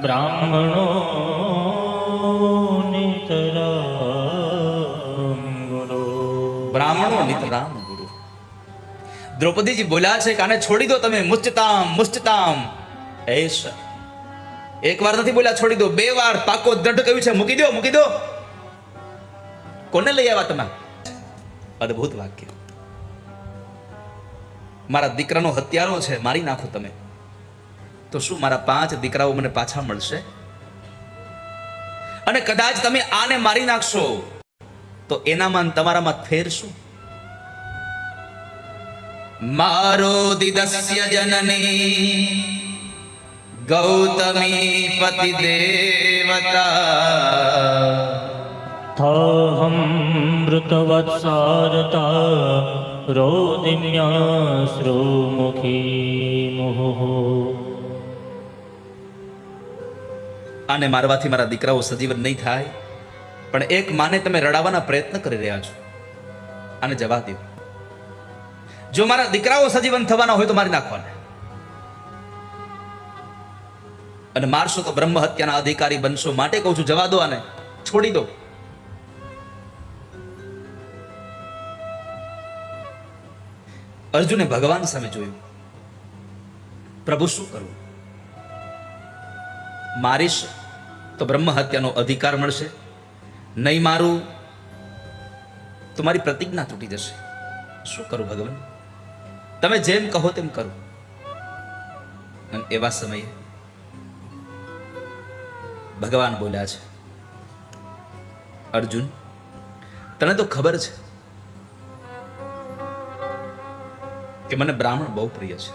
બ્રાહ્મણો નિતરામ ગુરુ. બ્રાહ્મણો નિતરામ ગુરુ. દ્રૌપદીજી બોલ્યા છે કે આને છોડી દો તમે. મુચ્યતામ મુચ્યતામ એષ. એક વાર નથી બોલ્યા છોડી દો, 2 વાર પાકો દ્રઢ કહ્યું છે મૂકી દો મૂકી દો. કોને લઈ આવ્યા તમે? અદ્ભુત વાક્ય. મારા દીકરાનો હત્યારો છે, મારી નાખો તમે તો શું મારા 5 દીકરાઓ મને પાછા મળશે? અને કદાચ તમે આને મારી નાખશો તો એનામાં તમારામાં ફેર શું? મારો દિદસ્ય જનની ગૌતમી પતિ દેવતા થહમ મૃતવત્સારતા રોદિમ્યાશ્રુમુખી મુહુઃ. આને મારવાથી મારા દીકરાઓ સજીવન નહીં થાય, પણ એક માને તમે રડાવવાના પ્રયત્ન કરી રહ્યા છો. આને જવા દો. જો મારા દીકરાઓ સજીવન થવાના હોય તો મારી નાખવાના, અને મારશો તો બ્રહ્મ હત્યાના અધિકારી બનશો. માટે કહું છું જવા દો, આને છોડી દો. અર્જુને ભગવાન સામે જોયું. પ્રભુ શું કરું? મારીશ તો બ્રહ્મ હત્યાનો અધિકાર મળશે, નહીં મારું તો મારી પ્રતિજ્ઞા તૂટી જશે. શું કરું ભગવાન? તમે જેમ કહો તેમ કરું. અને એવા સમયે ભગવાન બોલ્યા છે, અર્જુન તને તો ખબર છે કે મને બ્રાહ્મણ બહુ પ્રિય છે.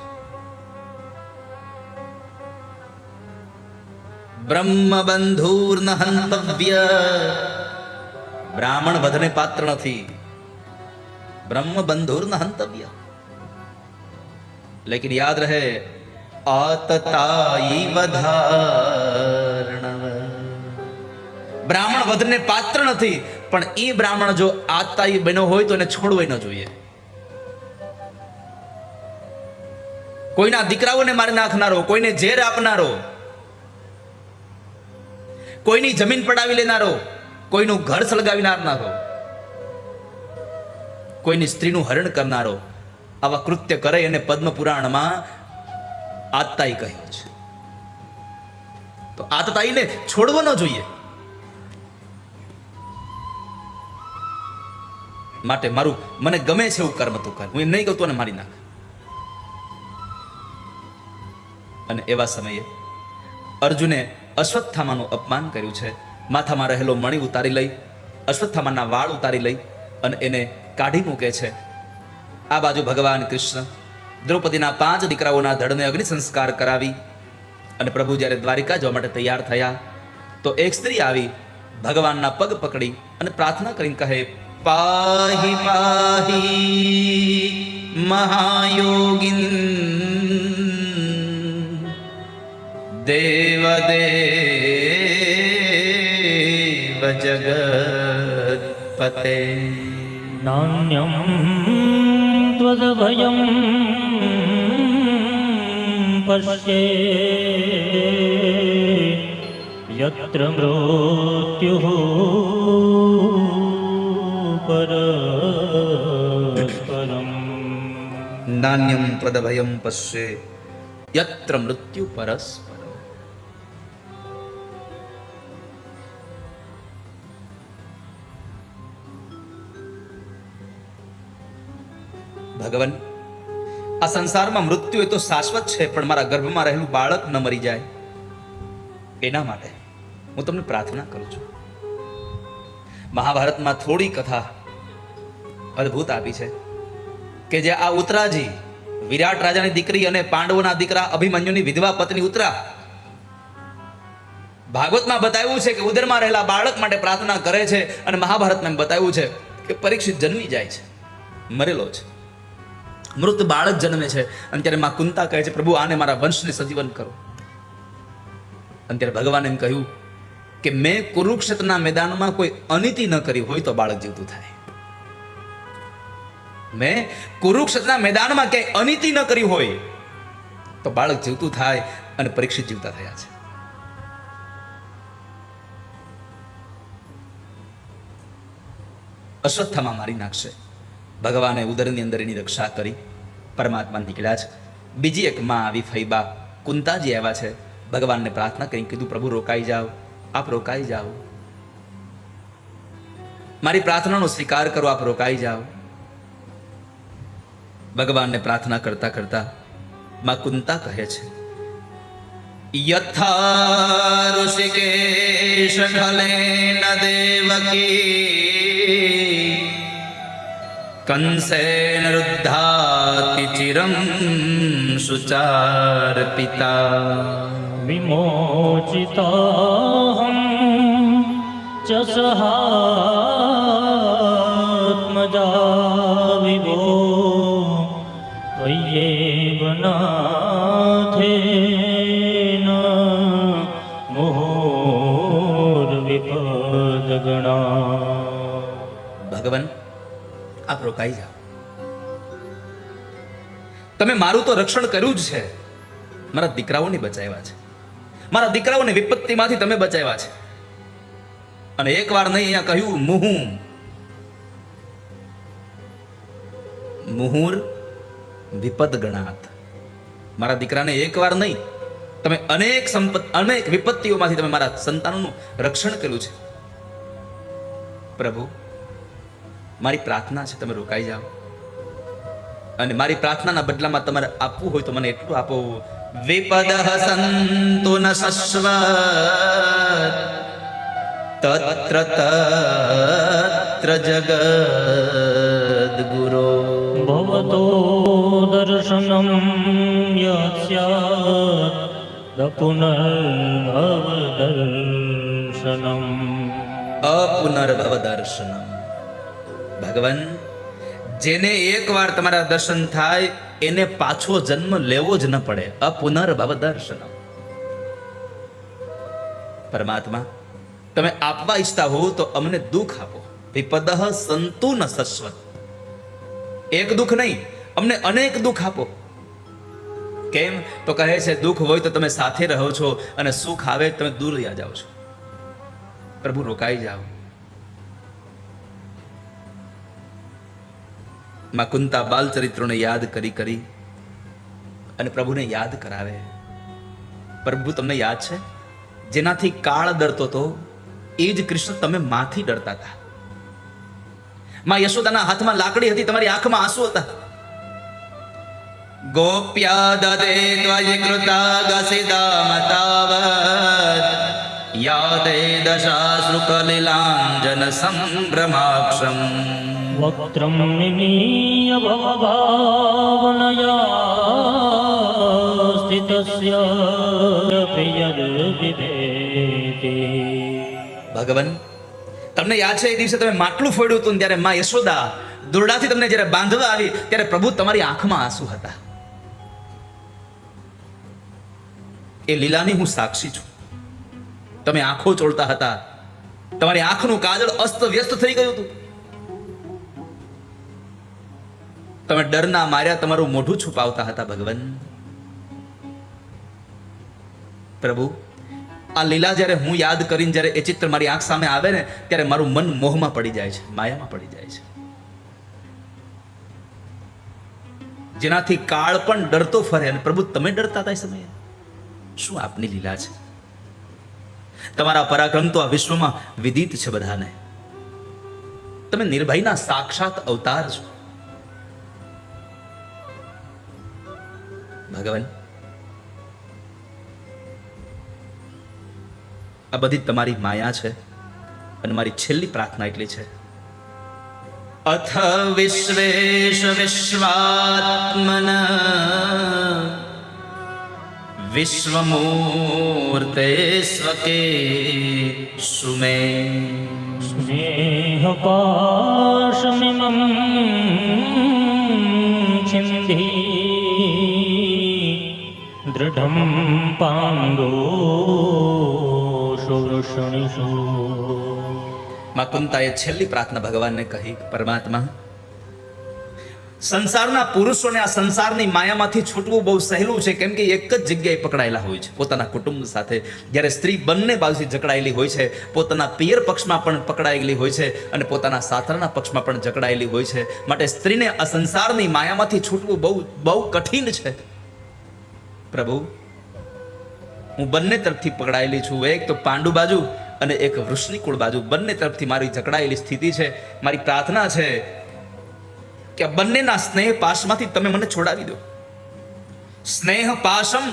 બ્રહ્મ બંધુર્ન હંતવ્ય. બ્રાહ્મણ વધને પાત્ર નથી. બ્રહ્મ બંધુર્ન હંતવ્ય. લેકિન યાદ રહે, આતતાઈ વધાર્ણવ. બ્રાહ્મણ વધને પાત્ર નથી, પણ એ બ્રાહ્મણ જો આતતાઈ બન્યો હોય તો એને છોડવો ન જોઈએ. કોઈના દીકરાઓને મારી નાખનારો, કોઈને ઝેર આપનારો, કોઈની જમીન પડાવી લેનારો, કોઈનું ઘર સળગાવી નાખનારો, કોઈની સ્ત્રીનું હરણ કરનારો, આવા કૃત્ય કરે એને પદ્મ પુરાણમાં આતતાઈ કહ્યું છે. તો આતતાઈને છોડવો ન જોઈએ. માટે મારું મને ગમે છે એવું કર્મ તું કર, હું એમ નહીં કહું તને મારી નાખ. અને એવા સમયે અર્જુને અશ્વત્થામાનું અપમાન કર્યું છે. માથામાં રહેલો મણિ ઉતારી લઈ, અશ્વત્થામાના વાળ ઉતારી લઈ અને એને કાઢી મૂકે છે. આ બાજુ ભગવાન કૃષ્ણ દ્રૌપદીના 5 દીકરાઓના ધડને અગ્નિ સંસ્કાર કરાવી અને પ્રભુ જ્યારે દ્વારિકા જવા માટે તૈયાર થયા તો એક સ્ત્રી આવી ભગવાનના પગ પકડી અને પ્રાર્થના કરીને કહે, પાહી પાહી મહાયોગિન દેવદેવ જગતપતે. નાન્યમ ત્વદભયમ પશ્યે યત્ર મૃત્યુઃ પરસ્પરમ. નાન્યમ ત્વદભયમ પશ્યે યત્ર મૃત્યુ પરસ્પરમ. ભગવાન, આ સંસારમાં મૃત્યુ એ તો શાશ્વત છે, પણ મારા ગર્ભમાં રહેલું બાળક ન મરી જાય એના માટે હું તમને પ્રાર્થના કરું છું. મહાભારતમાં થોડી કથા અદ્ભુત આપી છે કે જે આ ઉત્તરાજી વિરાટ રાજાની દીકરી અને પાંડવોના દીકરા અભિમન્યુની વિધવા પત્ની ઉત્તરા ભાગવતમાં બતાવ્યું છે કે ઉદરમાં રહેલા બાળક માટે પ્રાર્થના કરે છે, અને મહાભારતમાં બતાવ્યું છે કે પરીક્ષિત જન્મી જાય છે, મરેલો છે, મૃત બાળક જન્મે છે, અને ત્યારે માં કુંતા કહે છે પ્રભુ આને મારા વંશને સજીવન કરો. અને ત્યારે ભગવાને એમ કહ્યું કે મેં કુરુક્ષેત્રના મેદાનમાં કોઈ અનીતિ ન કરી હોય તો બાળક જીવતું થાય. મેં કુરુક્ષેત્રના મેદાનમાં ક્યાંય અનીતિ ન કરી હોય તો બાળક જીવતું થાય, અને પરીક્ષિત જીવતા થયા છે. અશ્વત્થામાં મારી નાખશે, ભગવાને ઉદરની અંદર એની રક્ષા કરી, પરમાત્મા નીકળ્યા છે. બીજી એક માં આવી ફૈબા કુંતાજી આવ્યા છે, ભગવાનને પ્રાર્થના કરી કીધું પ્રભુ રોકાઈ જાઓ, આપ રોકાઈ જાઓ, મારી પ્રાર્થનાનો સ્વીકાર કરો, આપ રોકાઈ જાઓ. ભગવાનને પ્રાર્થના કરતા કરતા માં કુંતા કહે છે યથા ઋષિકેશ ખલેન દેવકી કંસેન રુદ્ધાતિ ચિરં સુચાર પિતા વિમોચિતાહં ચ સહાત્મજા વિભો ત્વય્યેવ નાથેન મુહુર્વિપદગણા. ભગવાન આપ રોકાઈ જાઓ, તમે મારું તો રક્ષણ કર્યું જ છે, મારા દીકરાઓને બચાવ્યા છે, મારા દીકરાઓને વિપત્તિમાંથી તમે બચાવ્યા છે. અને એકવાર નહીં, અહીંયા કહ્યું મુહુર વિપદ ગણાત. મારા દીકરાને એકવાર નહીં, તમે અનેક વિપત્તિઓમાંથી તમે મારા સંતાનોનું રક્ષણ કર્યું છે. પ્રભુ મારી પ્રાર્થના છે, તમે રોકાઈ જાઓ, અને મારી પ્રાર્થનાના બદલામાં તમારે આપવું હોય તો મને એટલું આપો. વિપદઃ સંતુ ન સસ્વ તત્ર તત્ર જગદ્ગુરો ભવતો દર્શનમ યસ્યાત પુનર્ભવ દર્શનમ. અપુનર્ભવ દર્શનમ. ભગવાન જેને એકવાર તમારા દર્શન થાય એને પાછો જન્મ લેવો જ ન પડે. અપુનર્ભવ દર્શનમ. પરમાત્મા તમે આપવા ઈચ્છતા હો તો અમને દુઃખ આપો. વિપદઃ સંતુ ન સસ્વત. એક દુઃખ નહીં, અમને અનેક દુઃખ આપો. કેમ તો કહે છે દુઃખ હોય તો તમે સાથે રહો છો, અને સુખ આવે તમે દૂર રહ્યા જાઓ છો. પ્રભુ રોકાઈ જાઓ. માં કુંતા બાલ ચરિત્રોને યાદ કરી અને પ્રભુને યાદ કરાવે. પ્રભુ તમને યાદ છે, જેનાથી કાળ ડરતો હતો એ જ કૃષ્ણ તમે માથી ડરતા હતા. માં યશોદાના હાથમાં લાકડી હતી, તમારી આંખમાં આંસુ હતા. ગોપ્યા દદે ત્વયિ કૃતા ગસિદા મતાવત યાદે દશાશ્રુ કલિલાંજન સંભ્રમાક્ષમ. વક્ત્રમ નિમીય ભવભાવનયા સ્થિતસ્ય પ્રિયર્વિભેતિ. ભગવાન તમને યાદ છે એ દિવસે તમે માટલું ફોડ્યું હતું, ત્યારે માં યશોદા દોરડાથી તમને જ્યારે બાંધવા આવી ત્યારે પ્રભુ તમારી આંખમાં આંસુ હતા. એ લીલાની હું સાક્ષી છું. તમે આંખો ચોળતા હતા, તમારી આંખનું કાજળ અસ્ત વ્યસ્ત થઈ ગયું હતું. તમે ડરના માર્યા તમારું મોઢું છુપાવતા હતા. ભગવાન પ્રભુ આ લીલા જ્યારે હું યાદ કરીને જ્યારે એ ચિત્ર મારી આંખ સામે આવે ને ત્યારે મારું મન મોહમાં પડી જાય છે, માયામાં પડી જાય છે. જેનાથી કાળ પણ ડરતો ફરે, અને પ્રભુ તમે ડરતા હતા એ સમયે. શું આપની લીલા છે! તમારા પરાક્રમ તો આ વિશ્વમાં વિદિત છે બધાને. તમે નિર્ભયના સાક્ષાત અવતાર છો. ભગવાન આ બધી તમારી માયા છે, અને મારી છેલ્લી પ્રાર્થના એટલી છે અથ વિશ્વેશ વિશ્વાત્મન વિશ્વમૂર્તે સ્વકે સુમે સ્નેહપાશમિમં છિંધી દૃઢં પાંડોષુ વૃષણિષુ. માં કુંતાએ છેલ્લી પ્રાર્થના ભગવાનને કહી, પરમાત્મા, સંસારના પુરુષોને આ સંસારની માયામાંથી છૂટવું બહુ સહેલું છે, કેમ કે એક જ જગ્યાએ પકડાયેલા હોય છે, પોતાના કુટુંબ સાથે. જ્યારે સ્ત્રી બંને બાજુથી જકડાયેલી હોય છે, પોતાના પિયર પક્ષમાં પણ પકડાયેલી હોય છે અને પોતાના સાસરાના પક્ષમાં પણ જકડાયેલી હોય છે. માટે સ્ત્રીને આ સંસારની માયામાંથી છૂટવું બહુ બહુ કઠિન છે. પ્રભુ, હું બંને તરફથી પકડાયેલી છું, એક તો પાંડુ બાજુ અને એક વૃષ્ણિકુળ બાજુ, બંને તરફથી મારી જકડાયેલી સ્થિતિ છે. મારી પ્રાર્થના છે કે આ બંનેના સ્નેહ પાશમાંથી તમે મને છોડાવી દો. સ્નેહ પાશમ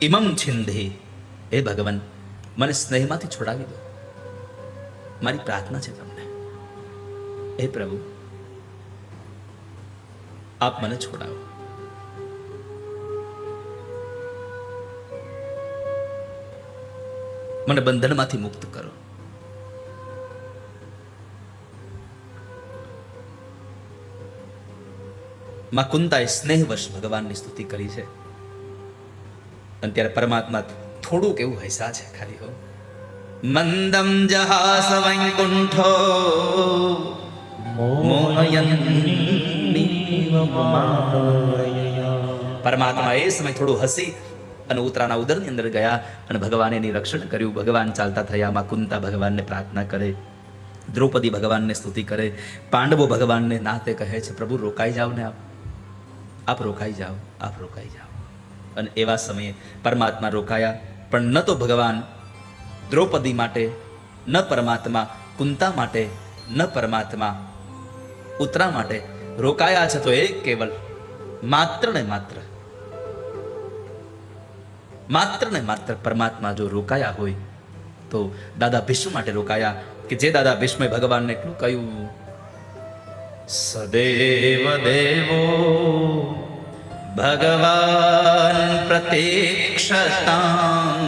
ઇમમ છિંધી. હે ભગવાન, મને સ્નેહમાંથી છોડાવી દો. મારી પ્રાર્થના છે તમને. હે પ્રભુ, આપ મને છોડાવો. મને બંધનમાંથી મુક્ત કરો. માં કુંતાએ સ્નેહવશ ભગવાનની સ્તુતિ કરી છે. અને ત્યારે પરમાત્મા થોડુંક એવું હૈસા છે ખાલી. હો મંદમ જહાસ વૈકુંઠો પરમાત્મા એ સમય થોડું હસી અને ઉતરાના ઉદરની અંદર ગયા અને ભગવાને એની રક્ષણ કર્યું. ભગવાન ચાલતા થયા. માં કુંતા ભગવાનને પ્રાર્થના કરે, દ્રૌપદી ભગવાનને સ્તુતિ કરે, પાંડવો ભગવાનને નાતે કહે છે, પ્રભુ રોકાઈ જાઓ ને, આપ રોકાઈ જાઓ, આપ રોકાઈ જાઓ. અને એવા સમયે પરમાત્મા રોકાયા. પણ ન તો ભગવાન દ્રૌપદી માટે, ન પરમાત્મા કુંતા માટે, ન પરમાત્મા ઉત્તરા માટે રોકાયા છે. તો એ કેવલ માત્ર ને માત્ર પરમાત્મા જો રોકાયા હોય તો દાદા ભીષ્મ માટે રોકાયા, કે જે દાદા ભીષ્મે ભગવાનને એટલું કહ્યું, સદેવ દેવો ભગવાન પ્રતીક્ષતામ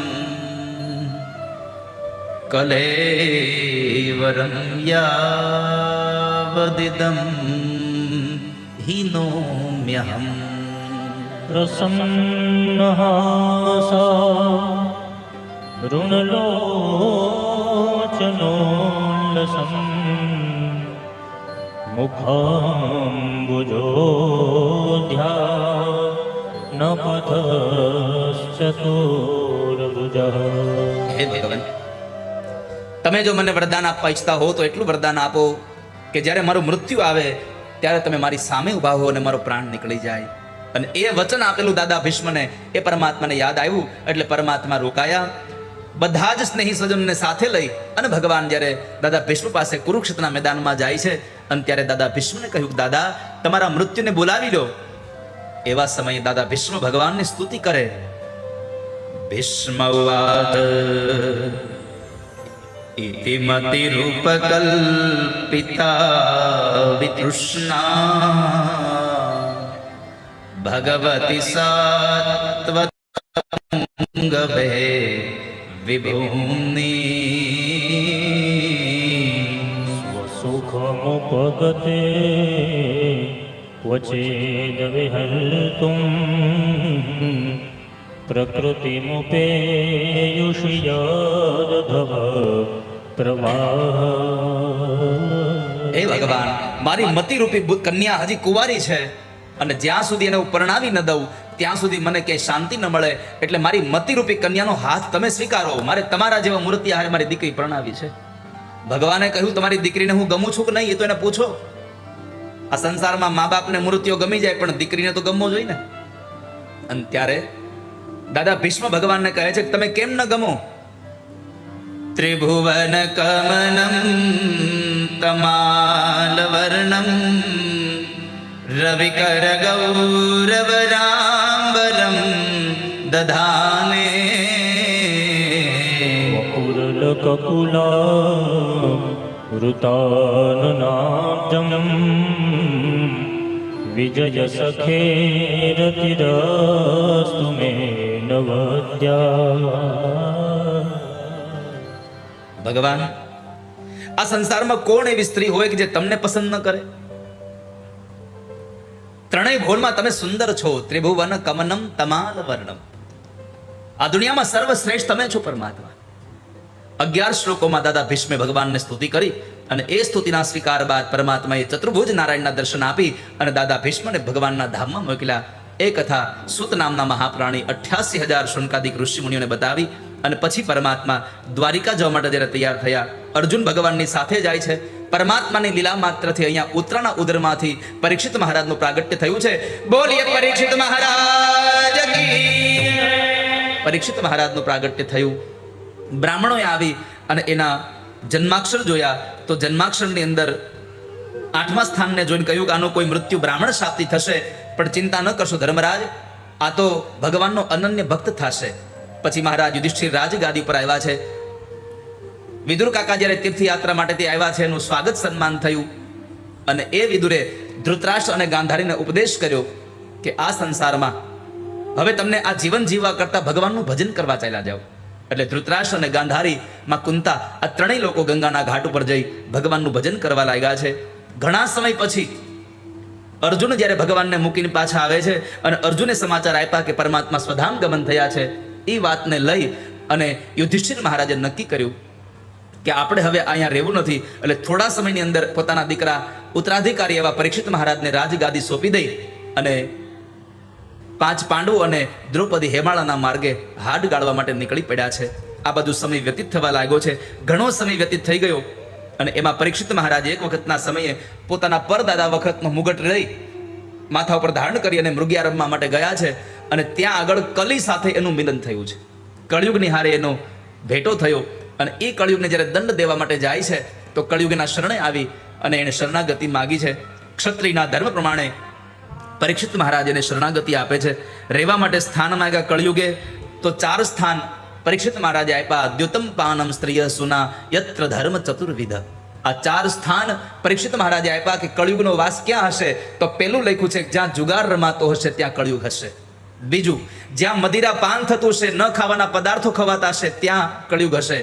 કલેવરમ યાવદિદમ હિનોમ્યહમ. પ્રસન્નહાસા ઋણલોચનોલ્લસં મુખાંબુજોધ્યા નપથશ્ચતુર્ભુજઃ. હે ભગવાન, તમે જો મને વરદાન આપવા ઈચ્છતા હો તો એટલું વરદાન આપો કે જ્યારે મારું મૃત્યુ આવે ત્યારે તમે મારી સામે ઉભા હો અને મારો પ્રાણ નીકળી જાય. અને એ વચન આપેલું દાદા ભીષ્મને એ પરમાત્માને યાદ આવ્યું. એટલે પરમાત્મા રોકાયા. બધા જ સ્નેહી સ્વજનને સાથે લઈ અને ભગવાન જ્યારે દાદા ભીષ્મ પાસે કુરુક્ષેત્રના મેદાનમાં જાય છે અને ત્યારે દાદા ભીષ્મને કહ્યું, દાદા તમારા મૃત્યુને બોલાવી લો. એવા સમયે દાદા ભીષ્મ ભગવાનની સ્તુતિ કરે. ભીષ્મ ઉવાચ ઇતિ મતિ રૂપકલ્પિતા વિતૃષ્ણા ભગવતી સાત્વતંગવે વિભૂમ્ની. સ્વસુખમુપગતે ક્વચેદ વિહર્તું પ્રકૃતિમુપેયુષિ યદ્ધવ પ્રવાહ. હે ભગવાન, મારી મતિરૂપી કન્યા હજી કુંવારી છે અને જ્યાં સુધી એને હું પરણાવી ન દઉં ત્યાં સુધી મને ક્યાંય શાંતિ ન મળે. એટલે મારી મતિરૂપી કન્યાનો હાથ તમે સ્વીકારો. મારે તમારા જેવા મૂર્તિ હારે મારી દીકરી પરણાવી છે. ભગવાને કહ્યું, તમારી દીકરીને હું ગમું છું કે નહીં એ તો એને પૂછો. આ સંસારમાં મા બાપને મૂર્તિઓ ગમી જાય પણ દીકરીને તો ગમવો જોઈએ ને. અને ત્યારે દાદા ભીષ્મ ભગવાનને કહે છે કે તમે કેમ ન ગમો? ત્રિભુવન કમનમ કમાલ વર્ણમ રવિકર ગૌરવરાંબરમ દધાને. વકુરલકકુલા વૃતાનનાબ્જમ વિજય સખેરતિરસ્તુ મે પ્રવદ્યા. ભગવાન, આ સંસારમાં કોણ એવી સ્ત્રી હોય કે જે તમને પસંદ ન કરે? ત્રણેય ભુવનમાં તમે સુંદર છો, ત્રિભુવન કમનમ તમાલ વર્ણમ. આ દુનિયામાં સર્વશ્રેષ્ઠ તમે છો પરમાત્મા. 11 શ્લોકોમાં દાદા ભીષ્મે ભગવાનને સ્તુતિ કરી અને એ સ્તુતિના સ્વીકાર બાદ પરમાત્માએ ચતુર્ભુજ નારાયણના દર્શન આપી અને દાદા ભીષ્મને ભગવાનના ધામમાં મોકલ્યા. એ કથા સૂત નામના મહાપ્રાણી 88,000 શુનકાદિક ઋષિમુનિઓને બતાવી અને પછી પરમાત્મા દ્વારિકા જવા માટે જ્યારે તૈયાર થયા, અર્જુન ભગવાનની સાથે જાય છે. પરમાત્માની લીલા માત્રથી અહીંયા ઉત્તરાના ઉદરમાંથી પરીક્ષિત મહારાજનું પ્રાગટ્ય થયું છે. બોલીએ પરીક્ષિત મહારાજ કી. પરીક્ષિત મહારાજનું પ્રાગટ્ય થયું. બ્રાહ્મણોએ આવી અને એના જન્માક્ષર જોયા તો જન્માક્ષરની અંદર 8મા સ્થાનને જોઈને કહ્યું કે આનો કોઈ મૃત્યુ બ્રાહ્મણ શાપથી થશે, પણ ચિંતા ન કરશો ધર્મરાજ, આ તો ભગવાનનો અનન્ય ભક્ત થશે. પછી મહારાજ યુધિષ્ઠિર રાજગાદી પર આવ્યા છે. વિદુર કાકા જ્યારે તીર્થયાત્રા માટે ત્યાં આવ્યા છે, એનું સ્વાગત સન્માન થયું અને એ વિદુરે ધૃતરાષ્ટ્ર અને ગાંધારીને ઉપદેશ કર્યો કે આ સંસારમાં હવે તમને આ જીવન જીવવા કરતા ભગવાનનું ભજન કરવા ચાલ્યા જાઓ. એટલે ધૃતરાષ્ટ્ર અને ગાંધારી માં કુંતા આ ત્રણેય લોકો ગંગાના ઘાટ ઉપર જઈ ભગવાનનું ભજન કરવા લાગ્યા છે. ઘણા સમય પછી અર્જુન જ્યારે ભગવાનને મૂકીને પાછા આવે છે અને અર્જુને સમાચાર આપ્યા કે પરમાત્મા સ્વધામ ગમન થયા છે, એ વાતને લઈ અને યુધિષ્ઠિર મહારાજે નક્કી કર્યું કે આપણે હવે અહીંયા રહેવું નથી. એટલે થોડા સમયની અંદર પોતાના દીકરા ઉત્તરાધિકારી એવા પરીક્ષિત મહારાજને રાજગાદી સોંપી દઈ અને 5 પાંડવો અને દ્રૌપદી હેમાળાના માર્ગે હાડ ગાળવા માટે નીકળી પડ્યા છે. આ બધું સમય વ્યતીત થવા લાગ્યો છે. ઘણો સમય વ્યતીત થઈ ગયો અને એમાં પરીક્ષિત મહારાજે એક વખતના સમયે પોતાના પરદાદા વખતનો મુગટ લઈ માથા ઉપર ધારણ કરી અને મૃગિયા રમવા માટે ગયા છે અને ત્યાં આગળ કલી સાથે એનું મિલન થયું છે. કળિયુગની હારે એનો ભેટો થયો અને એ કળિયુગને જ્યારે દંડ દેવા માટે જાય છે તો કળિયુગના શરણે આવી અને એને શરણાગતિ માગી છે. ક્ષત્રિયના ધર્મ પ્રમાણે પરીક્ષિત મહારાજ એને શરણાગતિ આપે છે. રહેવા માટે સ્થાન માંગ્યા કળિયુગે તો 4 સ્થાન પરીક્ષિત મહારાજે આપ્યા. દ્યુતમ પાનમ સ્ત્રીય સુના યત્ર ધર્મ ચતુર્વિધ. આ 4 સ્થાન પરીક્ષિત મહારાજે આપ્યા કે કળિયુગનો વાસ ક્યાં હશે? તો પેલું લખ્યું છે જ્યાં જુગાર રમાતો હશે ત્યાં કળિયુગ હશે. બીજું, જ્યાં મદિરા પાન થતું હશે, ન ખાવાના પદાર્થો ખવાતા હશે ત્યાં કળિયુગ હશે.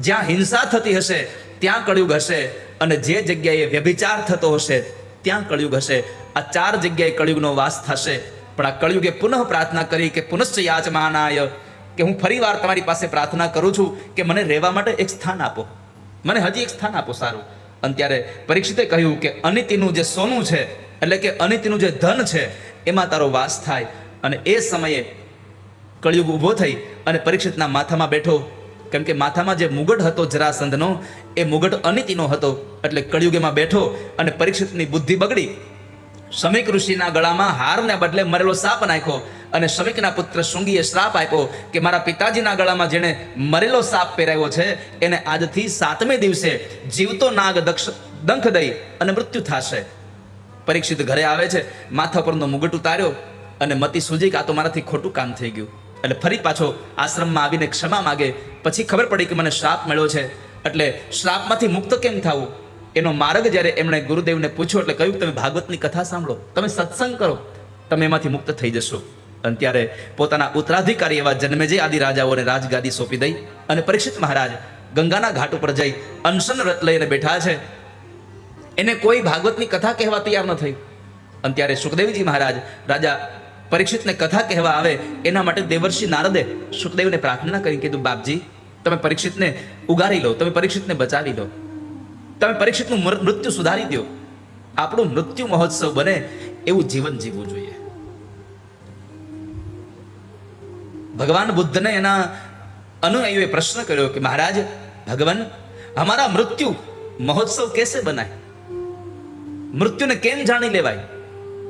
જ્યાં હિંસા થતી હશે ત્યાં કળિયુગ હશે અને જે જગ્યાએ વ્યભિચાર થતો હશે ત્યાં કળિયુગ હશે. આ 4 જગ્યાએ કળિયુગનો વાસ થશે. પણ આ કળિયુગે પુનઃ પ્રાર્થના કરી કે પુનશ્ચ યાચમાનાય, કે હું ફરીવાર તમારી પાસે પ્રાર્થના કરું છું કે મને રહેવા માટે એક સ્થાન આપો, મને હજી એક સ્થાન આપો સારું. અને ત્યારે પરીક્ષિતે કહ્યું કે અનિતિનું જે સોનું છે એટલે કે અનિતિનું જે ધન છે એમાં તારો વાસ થાય. અને એ સમયે કળિયુગ ઊભો થઈ અને પરીક્ષિતના માથામાં બેઠો. કેમ કે માથામાં જે મુગટ હતો જરાસંધનો એ મુગટ અનિતિનો હતો એટલે કળિયુગ એમાં બેઠો અને પરીક્ષિતની બુદ્ધિ બગડી. શમીક ઋષિના ગળામાં હારને બદલે મરેલો સાપ નાખ્યો અને શમીકના પુત્ર શૃંગીએ શ્રાપ આપ્યો કે મારા પિતાજીના ગળામાં જેણે મરેલો સાપ પહેરાવ્યો છે એને આજથી 7મે દિવસે જીવતો નાગ દંખ દઈ અને મૃત્યુ થશે. પરીક્ષિત ઘરે આવે છે, માથા પરનો મુગટ ઉતાર્યો અને મતી સૂજી કે આ તો મારાથી ખોટું કામ થઈ ગયું. એટલે ફરી પાછો આશ્રમમાં આવીને ક્ષમા માગે. પછી ખબર પડી કે મને શ્રાપ મળ્યો છે, એટલે શ્રાપમાંથી મુક્ત કેમ થવું એનો માર્ગ જ્યારે એમણે ગુરુદેવને પૂછ્યો એટલે કહ્યું તમે ભાગવતની કથા સાંભળો, તમે સત્સંગ કરો, તમે એમાંથી મુક્ત થઈ જશો. અને ત્યારે પોતાના ઉત્તરાધિકારી એવા જન્મેજય આદિ રાજાઓને રાજગાદી સોંપી દઈ અને પરીક્ષિત મહારાજ ગંગાના ઘાટ ઉપર જઈ અનશન વ્રત લઈને બેઠા છે. એને કોઈ ભાગવતની કથા કહેવા તૈયાર ન થઈ. અને ત્યારે સુખદેવજી મહારાજ રાજા પરીક્ષિતને કથા કહેવા આવે એના માટે દેવર્ષિ નારદે સુખદેવને પ્રાર્થના કરી કીધું બાપજી તમે પરીક્ષિતને ઉગારી લો, તમે પરીક્ષિતને બચાવી લો, તમે પરીક્ષિતનું મૃત્યુ સુધારી દો. આપણું મૃત્યુ મહોત્સવ બને એવું જીવન જીવવું જોઈએ. ભગવાન બુદ્ધને એના અનુયાયીઓએ પ્રશ્ન કર્યો કે મહારાજ ભગવાન હમારા મૃત્યુ મહોત્સવ कैसे बनाए, મૃત્યુને કેમ જાણી લેવાય?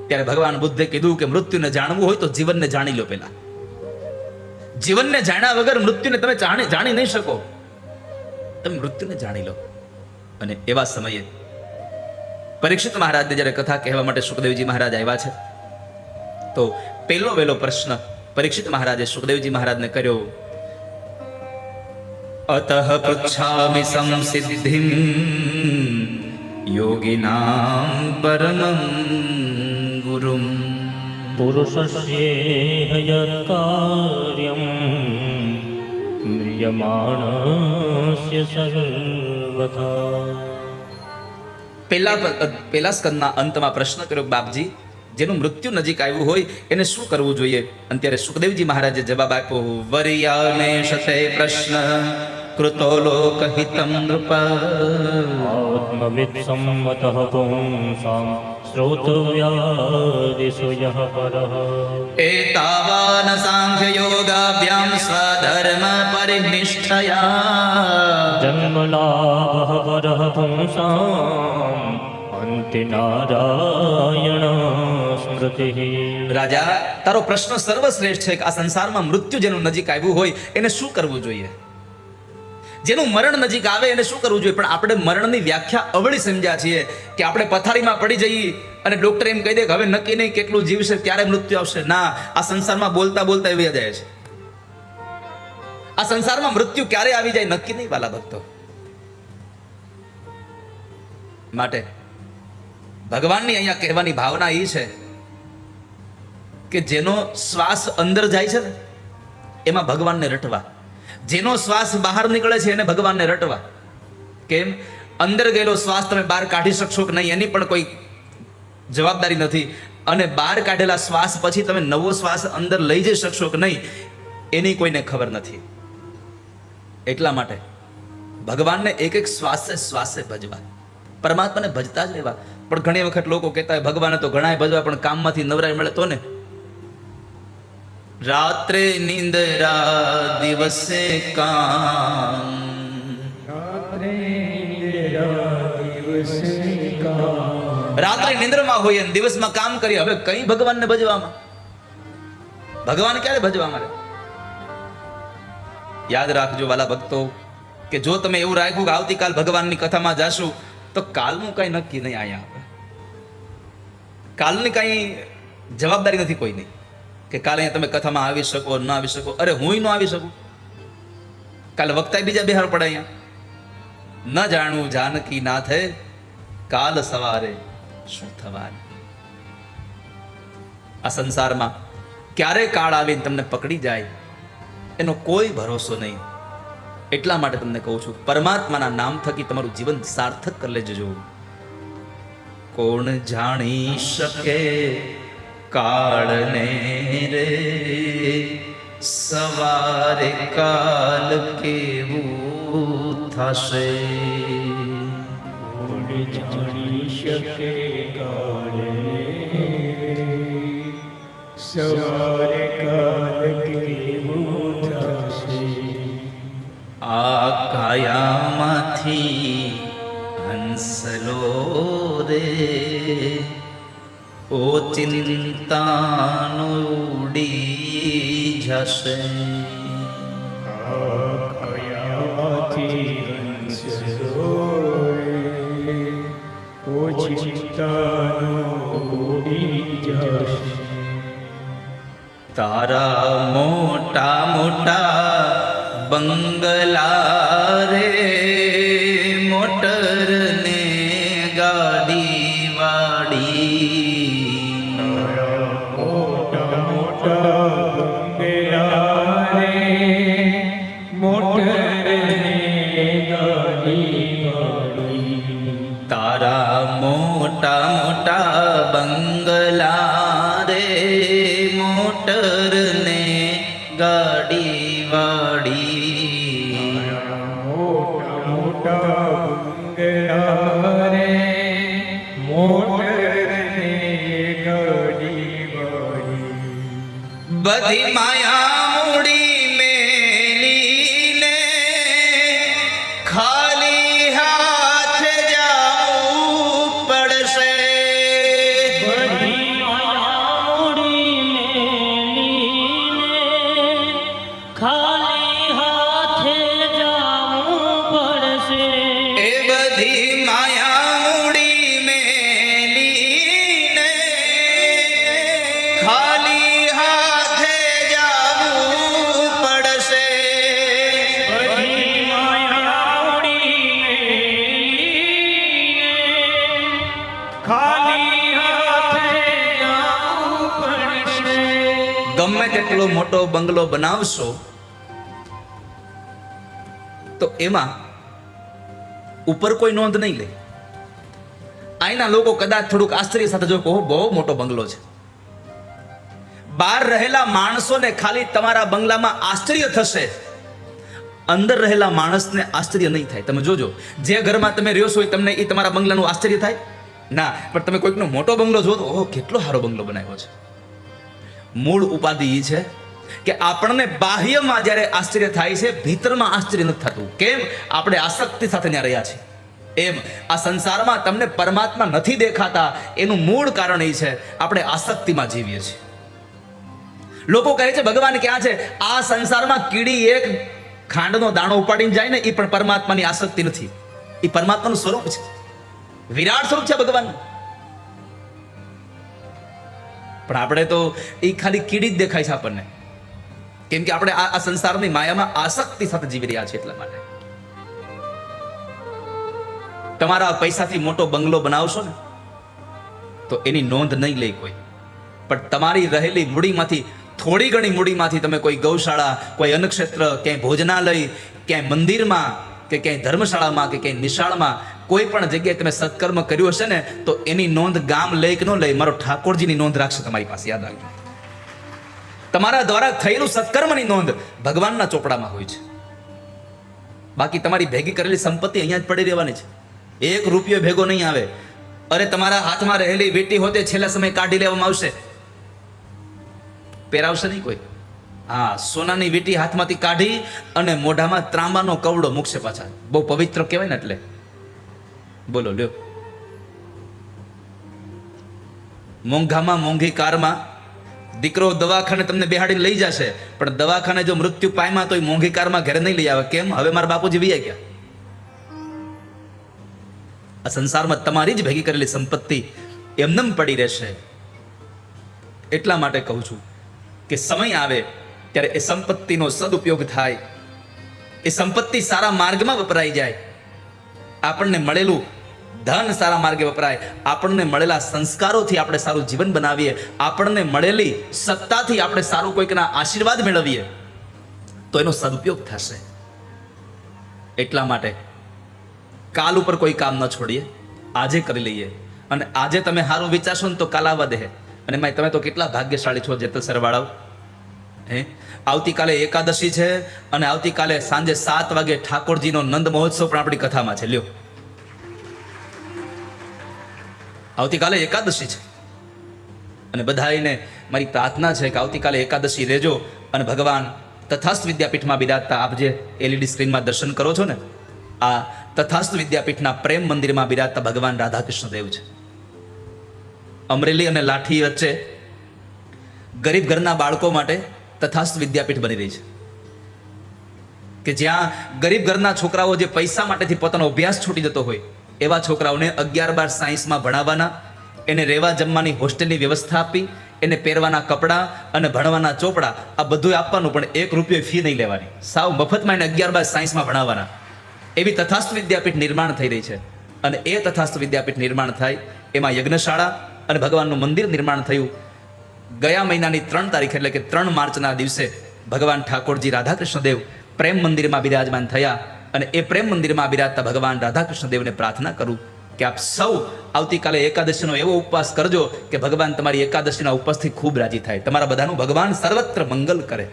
ત્યારે ભગવાન બુદ્ધે કીધું કે મૃત્યુને જાણવું હોય તો જીવનને જાણી લો. પેલા જીવનને જાણ્યા વગર મૃત્યુને તમે જાણી નહીં શકો. તમે મૃત્યુને જાણી લો. અને એવા સમયે પરીક્ષિત મહારાજને જ્યારે કથા કહેવા માટે સુખદેવજી મહારાજ આવ્યા છે તો પહેલો વહેલો પ્રશ્ન પરીક્ષિત મહારાજે સુખદેવજી મહારાજને કર્યો. અતઃ પૃચ્છામિ સંસિદ્ધિમ યોગિનાં પરમં ગુરુમ. પુરુષસ્યેહ યત્ કાર્યમ મ્રિયમાણસ્ય સર્વથા. પેલા સ્કંદના અંતમાં પ્રશ્ન કર્યો, બાપજી જેનું મૃત્યુ નજીક આવ્યું હોય એને શું કરવું જોઈએ? અને ત્યારે સુખદેવજી મહારાજે જવાબ આપ્યો, વર્યાને શતે પ્રશ્ન કૃતો લોકહિતમ નૃપ. આત્મવિદ સંમતઃ પુંસાં શ્રોતવ્યાદિષુ યઃ પરઃ. એતાવાન સાંખ્ય યોગાભ્યામ સ્વધર્મ પરિનિષ્ઠયા જન્મલાભઃ પરઃ પુંસાં અંતે નારાયણ સ્મૃતિઃ. રાજા, તારો પ્રશ્ન સર્વશ્રેષ્ઠ છે કે આ સંસારમાં મૃત્યુ જેનું નજીક આવ્યું હોય એને શું કરવું જોઈએ? જેનું મરણ નજીક આવે એને શું કરવું જોઈએ? પણ આપણે મરણની વ્યાખ્યા અવળી સમજ્યા છીએ કે આપણે પથારીમાં પડી જઈએ અને ડોક્ટર એમ કહી દે કે હવે નક્કી નહીં કેટલું જીવશે, ક્યારે મૃત્યુ આવશે. ના, આ સંસારમાં બોલતા બોલતા એવી જાય છે. આ સંસારમાં મૃત્યુ ક્યારે આવી જાય નક્કી નહીં વાલા ભક્તો. માટે ભગવાનની અહીંયા કહેવાની ભાવના એ છે કે જેનો શ્વાસ અંદર જાય છે ને એમાં ભગવાનને રટવા, જેનો શ્વાસ બહાર નીકળે છે એને ભગવાનને રટવા. કેમ? અંદર ગયેલો શ્વાસ તમે બહાર કાઢી શકશો કે નહીં એની પણ કોઈ જવાબદારી નથી, અને બહાર કાઢેલા શ્વાસ પછી તમે નવો શ્વાસ અંદર લઈ જઈ શકશો કે નહીં એની કોઈને ખબર નથી. એટલા માટે ભગવાનને એક એક શ્વાસે શ્વાસે ભજવા, પરમાત્માને ભજતા જ રહેવા. પણ ઘણી વખત લોકો કહેતા હોય ભગવાને તો ઘણાય ભજવા પણ કામમાંથી નવરાય મળે તો ને. રાત્રે નિંદરા દિવસે કામ, રાત્રે નિંદ્રમાં હોય અને દિવસમાં કામ કરીએ. હવે કઈ ભગવાનને ભજવામાં? ભગવાન ક્યારે ભજવા મારે? યાદ રાખજો વાલા ભક્તો કે જો તમે એવું રાખ્યું કે આવતીકાલ ભગવાનની કથામાં જાશું તો કાલનું કઈ નક્કી નહીં. અહીંયા કાલની કઈ જવાબદારી નથી કોઈની કે કાલે અહીંયા તમે કથામાં આવી શકો ન આવી શકો. અરે હું ન આવી શકું, કાલે વક્તા બીજા બેહાર પડે. અહીંયા ન જાણું જાનકી નાથે કાલ સવારે શું થવાનું. આ સંસારમાં ક્યારે કાળ આવીને તમને પકડી જાય એનો કોઈ ભરોસો નહીં. એટલા માટે તમને કહું છું પરમાત્માના નામ થકી તમારું જીવન સાર્થક કરી લેજો. કોણ જાણી શકે કાળને રે, સવારે કાલ કેવું થશે. કોણ જાણી શકે કાળને, સવારે કાલ કેવું થશે. આ કાયામાંથી હંસલો રે, ઓ ચિંતાનો ઉડી જશે. કાયામાંથી હંસલો રે, ઓ ચિંતાનો ઉડી જશે. તારા મોટા મોટા બંગલા રે, મોટર ને ગાડી વાડી. મોટા મોટા બંગલા રે, મોટર ને ગાડી વાળી. તારા મોટા મોટા બંગલા રે, મોટર ને ગાડી વાડી. મોટા મોટા બંગલા રે, મોટર ને ગાડી વાળી. બધી માયા મૂડી મેલીને ખાલી હાથ જાવું પડશે. બધી માયામૂડી મેલીને ખાલી હાથે જાવું પડશે. એ બધી માયા મૂડી મેલીને ખાલી હાથે જાવું પડશે. બધી માયામૂડી મેલીને ખાલી હાથે જાવું પડશે. ગમે તેટલો મોટો બંગલો બનાવશો તો એમાં ઉપર કોઈ નોંધ નહીં લે. અહીંના લોકો કદાચ થોડુંક આશ્ચર્ય સાથે જો કહો બહુ મોટો બંગલો છે, બહાર રહેલા માણસોને ખાલી તમારા બંગલામાં આશ્ચર્ય થશે, અંદર રહેલા માણસને આશ્ચર્ય નહીં થાય. તમે જોજો, જે ઘરમાં તમે રહ્યો છો તમને એ તમારા બંગલાનું આશ્ચર્ય થાય ના, પણ તમે કોઈકનો મોટો બંગલો જો તો ઓહો કેટલો સારો બંગલો બનાવ્યો છે. મૂળ ઉપાધિ એ છે કે આપણને બાહ્યમાં જ્યારે આશ્ચર્ય થાય છે, ભીતરમાં આશ્ચર્ય નથી થતું. કેમ? આપણે આસક્તિ સાથે ત્યાં રહ્યા છીએ. એમ આ સંસારમાં તમને પરમાત્મા નથી દેખાતા, એનું મૂળ કારણ એ છે આપણે આસક્તિમાં જીવીએ છીએ. લોકો કહે છે ભગવાન ક્યાં છે? આ સંસારમાં કીડી એક ખાંડનો દાણો ઉપાડીને જાય ને, એ પણ પરમાત્માની આસક્તિ નથી, એ પરમાત્માનું સ્વરૂપ છે, વિરાટ સ્વરૂપ છે ભગવાન. પણ આપણે તો એ ખાલી કીડી જ દેખાય છે આપણને, કેમ કે આપણે આ સંસારની માયામાં આસક્તિ સાથે જીવી રહ્યા છીએ. એટલા માટે તમારા પૈસાથી મોટો બંગલો બનાવશો ને તો એની નોંધ નહીં લે કોઈ, પણ તમારી રહેલી મૂડીમાંથી થોડી ઘણી મૂડીમાંથી તમે કોઈ ગૌશાળા, કોઈ અન્નક્ષેત્ર, ક્યાંય ભોજનાલય, ક્યાંય મંદિરમાં કે ક્યાંય ધર્મશાળામાં કે ક્યાંય નિશાળમાં કોઈ પણ જગ્યાએ તમે સત્કર્મ કર્યું હશે ને તો એની નોંધ ગામ લે કે ન લે, મારો ઠાકોરજીની નોંધ રાખશે તમારી પાસે. યાદ રાખજો, તમારા દ્વારા થયેલું સત્કર્મની નોંધ ભગવાનના ચોપડામાં હોય છે. બાકી તમારી ભેગી કરેલી સંપત્તિ અહીંયા જ પડી રહેવાની છે, 1 રૂપિયો ભેગો નહીં આવે. અરે તમારા હાથમાં રહેલી વીંટી હોતે છેલ્લા સમય કાઢી લેવામાં આવશે, પહેરાવશે નહીં કોઈ. હા, સોનાની વીંટી હાથમાંથી કાઢી અને મોઢામાં ત્રાંબાનો કવડો મૂકશે પાછા. બહુ પવિત્ર કહેવાય ને, એટલે બોલો લ્યો. મોંઘામાં મોંઘી કારમાં દીકરો દવાખાને તમને બેહાડીને લઈ જશે, પણ દવાખાને જો મૃત્યુ પામ્યા તો એ મોંઘી કારમાં ઘરે નહીં લઈ આવે. કેમ? હવે મારા બાપુજી વૈયા ગયા. આ સંસારમાં તમારી જ ભેગી કરેલી સંપત્તિ એમનેમ પડી રહેશે. એટલા માટે કહું છું કે સમય આવે ત્યારે એ સંપત્તિનો સદુપયોગ થાય, એ સંપત્તિ સારા માર્ગમાં વપરાઈ જાય, આપણને મળેલું ધન સારા માર્ગે વપરાય, આપણને મળેલા સંસ્કારોથી આપણે સારું જીવન બનાવીએ, આપણને મળેલી સત્તાથી આપણે સારું કોઈકના આશીર્વાદ મેળવીએ તો એનો સદુપયોગ થશે. એટલા માટે કાલ ઉપર કોઈ કામ ન છોડીએ, આજે કરી લઈએ. અને આજે તમે સારું વિચારશો ને તો કાલ આવવા દે. અને ભાઈ તમે તો કેટલા ભાગ્યશાળી છો જેતલ સરવાળાઓ. આવતીકાલે એકાદશી છે અને આવતીકાલે સાંજે 7 વાગે ઠાકોરજીનો નંદ મહોત્સવ પણ આપણી કથામાં છે. લ્યો, આવતીકાલે એકાદશી છે અને બધાને મારી પ્રાર્થના છે કે આવતીકાલે એકાદશી રહેજો અને ભગવાન તથાસ્ત વિદ્યાપીઠમાં બિરાજતા આપ જે LED સ્ક્રીનમાં દર્શન કરો છો ને, આ તથાસ્ત વિદ્યાપીઠના પ્રેમ મંદિરમાં બિરાજતા ભગવાન રાધાકૃષ્ણ દેવ છે. અમરેલી અને લાઠી વચ્ચે ગરીબ ઘરના બાળકો માટે તથાસ્ત વિદ્યાપીઠ બની રહી છે, કે જ્યાં ગરીબ ઘરના છોકરાઓ જે પૈસા માટેથી પોતાનો અભ્યાસ છૂટી જતો હોય એવા છોકરાઓને 11-12 સાયન્સમાં ભણાવવાના, એને રહેવા જમવાની હોસ્ટેલની વ્યવસ્થા આપી, એને પહેરવાના કપડાં અને ભણવાના ચોપડા આ બધું આપવાનું, પણ 1 રૂપિયો ફી નહીં લેવાની, સાવ મફતમાં એને 11-12 સાયન્સમાં ભણાવવાના. એવી તથાસ્ત વિદ્યાપીઠ નિર્માણ થઈ રહી છે. અને એ તથાસ્ત વિદ્યાપીઠ નિર્માણ થાય એમાં યજ્ઞશાળા અને ભગવાનનું મંદિર નિર્માણ થયું. ગયા મહિનાની 3 તારીખ એટલે કે 3 માર્ચના દિવસે ભગવાન ઠાકોરજી રાધાકૃષ્ણ દેવ પ્રેમ મંદિરમાં બિરાજમાન થયા. અને એ પ્રેમ મંદિરમાં બિરાજતા ભગવાન રાધાકૃષ્ણ દેવને પ્રાર્થના કરું કે આપ સૌ આવતીકાલે એકાદશીનો એવો ઉપવાસ કરજો કે ભગવાન તમારી એકાદશીના ઉપવાસથી ખૂબ રાજી થાય, તમારા બધાનું ભગવાન સર્વત્ર મંગલ કરે.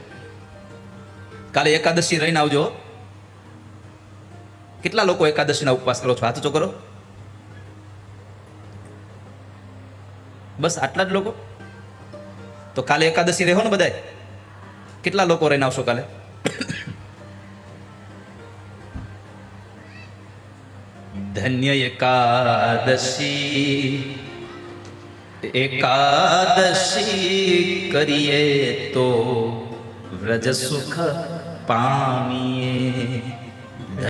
કાલે એકાદશી રહીને આવજો. કેટલા લોકો એકાદશીના ઉપવાસ કરો છો? હાથ ઊંચો કરો. બસ આટલા જ લોકો? તો કાલે એકાદશી રહેવો ને બધાય? કેટલા લોકો રહીને આવશો કાલે? ધન્ય એકાદશી, એકાદશી કરીએ તો વ્રજ સુખ પામીએ.